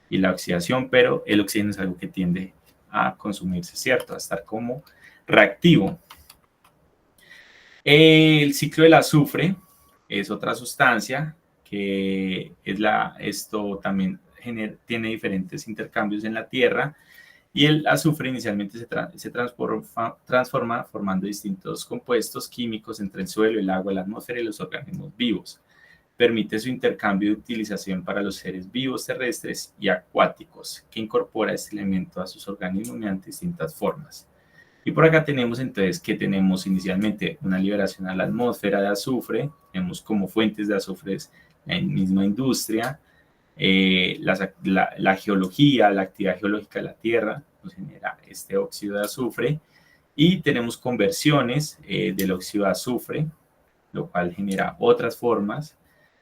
y la oxidación, pero el oxígeno es algo que tiende a consumirse, ¿cierto? A estar como reactivo. El ciclo del azufre es otra sustancia que esto también tiene diferentes intercambios en la Tierra, y el azufre inicialmente se transforma formando distintos compuestos químicos entre el suelo, el agua, la atmósfera y los organismos vivos. Permite su intercambio y utilización para los seres vivos terrestres y acuáticos, que incorpora este elemento a sus organismos mediante distintas formas. Y por acá tenemos entonces que tenemos inicialmente una liberación a la atmósfera de azufre, tenemos como fuentes de azufre la misma industria, la geología, la actividad geológica de la Tierra nos genera este óxido de azufre, y tenemos conversiones del óxido de azufre, lo cual genera otras formas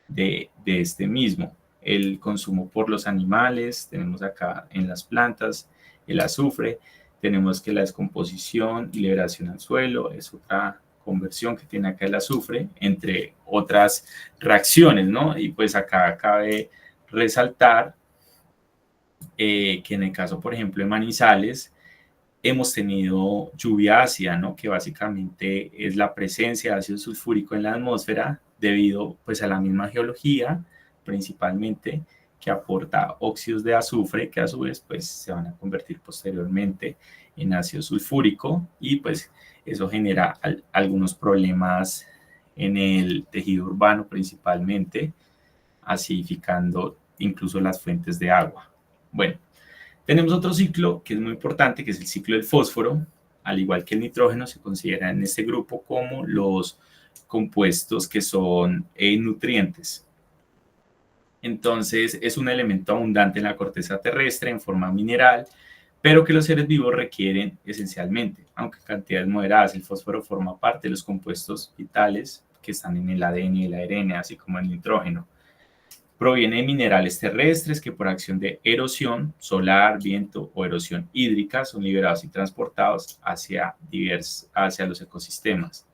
de este mismo. El consumo por los animales, tenemos acá en las plantas el azufre, tenemos que la descomposición y liberación al suelo es otra conversión que tiene acá el azufre, entre otras reacciones, ¿no? Y pues acá cabe resaltar que en el caso, por ejemplo, de Manizales, hemos tenido lluvia ácida, ¿no? Que básicamente es la presencia de ácido sulfúrico en la atmósfera debido pues a la misma geología, principalmente, que aporta óxidos de azufre que a su vez pues se van a convertir posteriormente en ácido sulfúrico, y pues eso genera algunos problemas en el tejido urbano principalmente, acidificando incluso las fuentes de agua. Bueno, tenemos otro ciclo que es muy importante, que es el ciclo del fósforo. Al igual que el nitrógeno, se considera en este grupo como los compuestos que son nutrientes. Entonces, es un elemento abundante en la corteza terrestre en forma mineral, pero que los seres vivos requieren esencialmente. Aunque en cantidades moderadas, el fósforo forma parte de los compuestos vitales que están en el ADN y el ARN, así como el nitrógeno. Proviene de minerales terrestres que por acción de erosión solar, viento o erosión hídrica son liberados y transportados hacia los ecosistemas.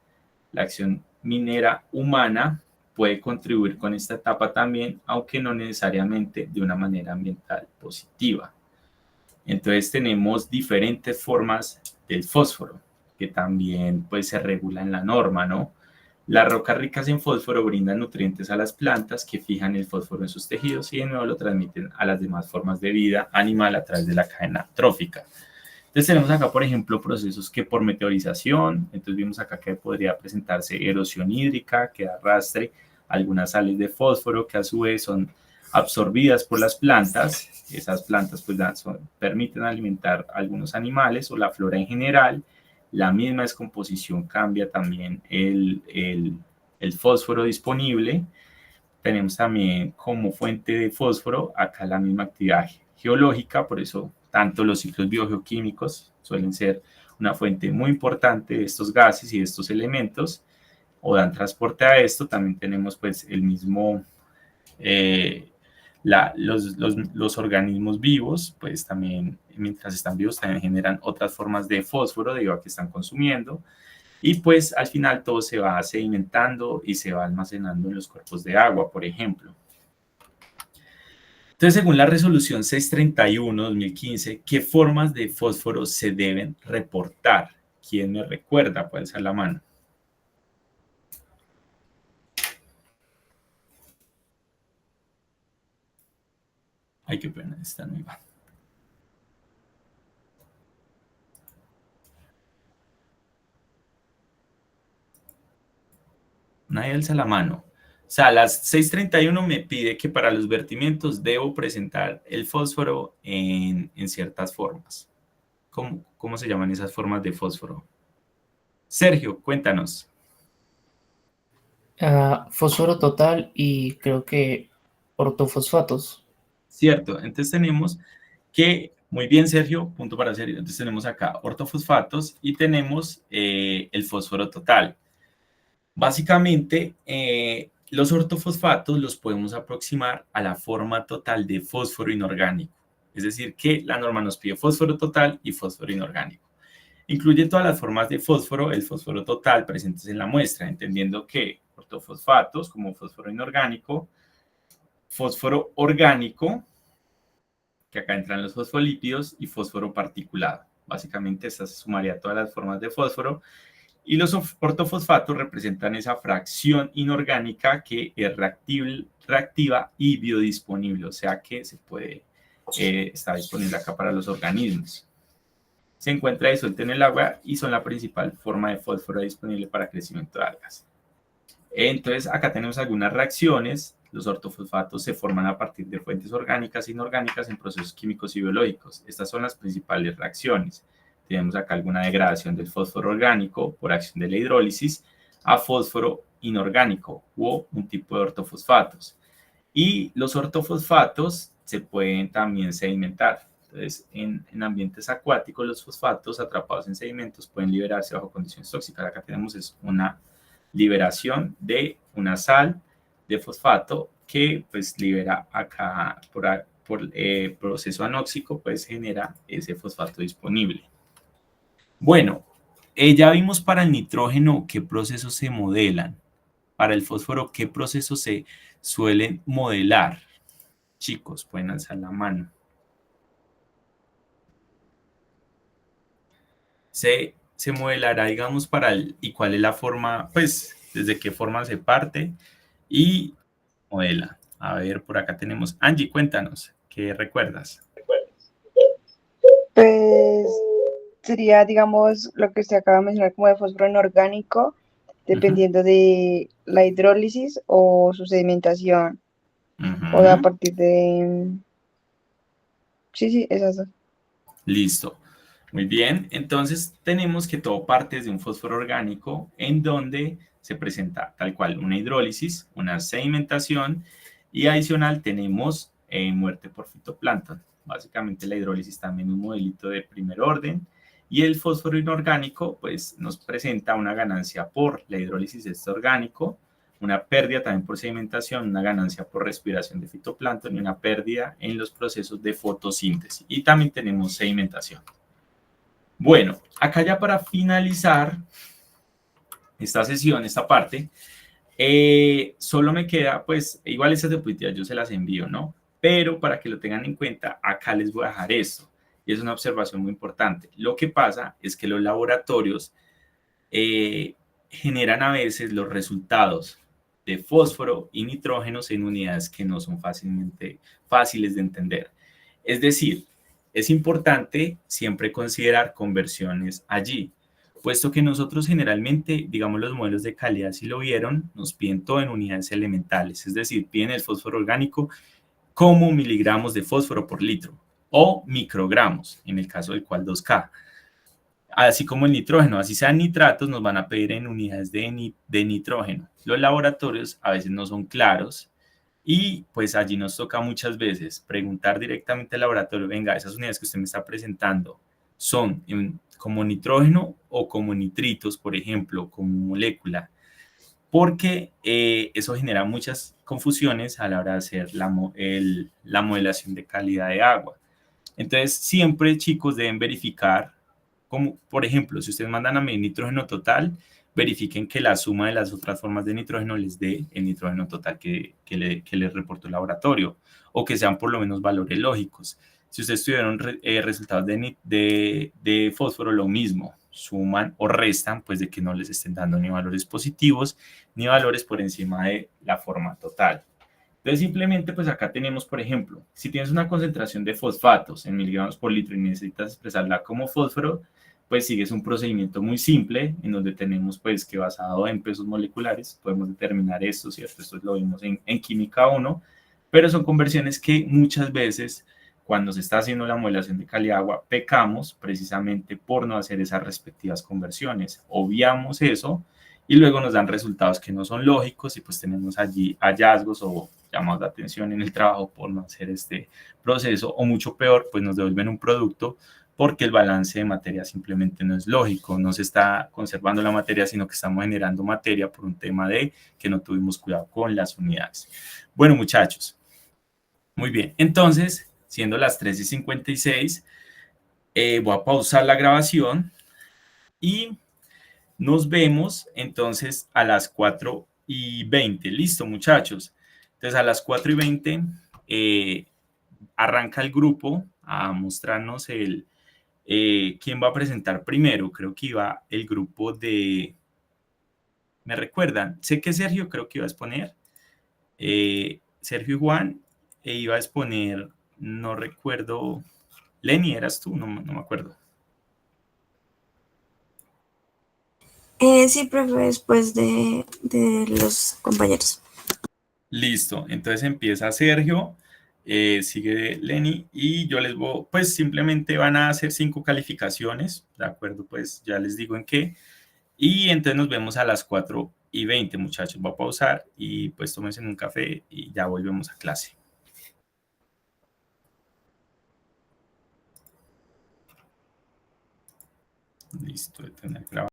La acción minera humana puede contribuir con esta etapa también, aunque no necesariamente de una manera ambiental positiva. Entonces tenemos diferentes formas del fósforo que también pues se regula en la norma, ¿no? Las rocas ricas en fósforo brindan nutrientes a las plantas que fijan el fósforo en sus tejidos y de nuevo lo transmiten a las demás formas de vida animal a través de la cadena trófica. Entonces tenemos acá, por ejemplo, procesos que por meteorización, entonces vimos acá que podría presentarse erosión hídrica, que arrastre algunas sales de fósforo que a su vez son absorbidas por las plantas. Esas plantas pues permiten alimentar a algunos animales o la flora en general. La misma descomposición cambia también el fósforo disponible. Tenemos también como fuente de fósforo acá la misma actividad geológica, por eso tanto los ciclos biogeoquímicos suelen ser una fuente muy importante de estos gases y de estos elementos, o dan transporte a esto. También tenemos pues el mismo, los organismos vivos, pues también mientras están vivos también generan otras formas de fósforo debido a que están consumiendo, y pues al final todo se va sedimentando y se va almacenando en los cuerpos de agua, por ejemplo. Entonces, según la resolución 631-2015, ¿qué formas de fósforo se deben reportar? ¿Quién me recuerda? Puede alzar la mano. Ay, qué pena, esta no iba. Nadie alza la mano. O sea, a las 6:31 me pide que para los vertimientos debo presentar el fósforo en ciertas formas. ¿Cómo se llaman esas formas de fósforo? Sergio, cuéntanos. Fósforo total y creo que ortofosfatos. Cierto, entonces tenemos que, muy bien Sergio, punto para Sergio, entonces tenemos acá ortofosfatos y tenemos el fósforo total. Básicamente, los ortofosfatos los podemos aproximar a la forma total de fósforo inorgánico, es decir, que la norma nos pide fósforo total y fósforo inorgánico. Incluye todas las formas de fósforo, el fósforo total presentes en la muestra, entendiendo que ortofosfatos como fósforo inorgánico, fósforo orgánico, que acá entran los fosfolípidos, y fósforo particulado. Básicamente, esta se sumaría a todas las formas de fósforo. Y los ortofosfatos representan esa fracción inorgánica que es reactiva y biodisponible, o sea que se puede estar disponible acá para los organismos. Se encuentra disuelta en el agua y son la principal forma de fósforo disponible para crecimiento de algas. Entonces, acá tenemos algunas reacciones. Los ortofosfatos se forman a partir de fuentes orgánicas e inorgánicas en procesos químicos y biológicos. Estas son las principales reacciones. Tenemos acá alguna degradación del fósforo orgánico por acción de la hidrólisis a fósforo inorgánico o un tipo de ortofosfatos. Y los ortofosfatos se pueden también sedimentar. Entonces, en ambientes acuáticos, los fosfatos atrapados en sedimentos pueden liberarse bajo condiciones tóxicas. Acá tenemos una liberación de una sal de fosfato que pues libera acá por proceso anóxico, pues genera ese fosfato disponible. Bueno, ya vimos para el nitrógeno qué procesos se modelan. Para el fósforo, ¿qué procesos se suelen modelar? Chicos, pueden alzar la mano. Se modelará, digamos, ¿y cuál es la forma? Pues, ¿desde qué forma se parte? Y modela. A ver, por acá tenemos. Angie, cuéntanos, ¿qué recuerdas? Pues sería, digamos, lo que usted acaba de mencionar como de fósforo inorgánico, dependiendo de la hidrólisis o su sedimentación, o a partir de... Sí, esas dos. Listo. Muy bien. Entonces, tenemos que todo parte desde un fósforo orgánico en donde se presenta tal cual una hidrólisis, una sedimentación y adicional tenemos muerte por fitoplancton. Básicamente la hidrólisis también un modelito de primer orden y el fósforo inorgánico pues nos presenta una ganancia por la hidrólisis de este orgánico, una pérdida también por sedimentación, una ganancia por respiración de fitoplancton y una pérdida en los procesos de fotosíntesis. Y también tenemos sedimentación. Bueno, acá ya para finalizar esta sesión, esta parte, solo me queda, pues, igual esas diapositivas yo se las envío, ¿no? Pero para que lo tengan en cuenta, acá les voy a dejar esto. Y es una observación muy importante. Lo que pasa es que los laboratorios generan a veces los resultados de fósforo y nitrógenos en unidades que no son fáciles de entender. Es decir, es importante siempre considerar conversiones allí, puesto que nosotros generalmente, digamos los modelos de calidad, si lo vieron, nos piden todo en unidades elementales, es decir, piden el fósforo orgánico como miligramos de fósforo por litro o microgramos, en el caso del cual 2K. Así como el nitrógeno, así sean nitratos, nos van a pedir en unidades de nitrógeno. Los laboratorios a veces no son claros y pues allí nos toca muchas veces preguntar directamente al laboratorio, venga, esas unidades que usted me está presentando son como nitrógeno o como nitritos, por ejemplo, como molécula, porque eso genera muchas confusiones a la hora de hacer la modelación de calidad de agua. Entonces, siempre, chicos, deben verificar, como por ejemplo, si ustedes mandan a medir nitrógeno total, verifiquen que la suma de las otras formas de nitrógeno les dé el nitrógeno total que les reportó el laboratorio, o que sean por lo menos valores lógicos. Si ustedes tuvieron resultados de fósforo, lo mismo, suman o restan, pues de que no les estén dando ni valores positivos, ni valores por encima de la forma total. Entonces, simplemente, pues acá tenemos, por ejemplo, si tienes una concentración de fosfatos en miligramos por litro y necesitas expresarla como fósforo, pues sigues un procedimiento muy simple en donde tenemos, pues, que basado en pesos moleculares, podemos determinar esto, ¿cierto? Esto lo vimos en química 1, pero son conversiones que muchas veces, cuando se está haciendo la modelación de calidad de agua, pecamos precisamente por no hacer esas respectivas conversiones. Obviamos eso y luego nos dan resultados que no son lógicos y pues tenemos allí hallazgos o llamamos la atención en el trabajo por no hacer este proceso, o mucho peor, pues nos devuelven un producto porque el balance de materia simplemente no es lógico, no se está conservando la materia, sino que estamos generando materia por un tema de que no tuvimos cuidado con las unidades. Bueno, muchachos, muy bien, entonces, siendo las 3:56, voy a pausar la grabación y nos vemos entonces a las 4:20. Listo, muchachos. Entonces a las 4:20 arranca el grupo a mostrarnos quién va a presentar primero. Creo que iba el grupo de... ¿Me recuerdan? Sé que Sergio creo que iba a exponer. Sergio y Juan iba a exponer, no recuerdo. Lenny, ¿eras tú? No me acuerdo. Sí, profe, después de los compañeros. Listo, entonces empieza Sergio, sigue Lenny y yo les voy, pues simplemente van a hacer 5 calificaciones, ¿de acuerdo? Pues ya les digo en qué. Y entonces nos vemos a las 4:20, muchachos. Voy a pausar y pues tómense un café y ya volvemos a clase. Listo, de tener grabado.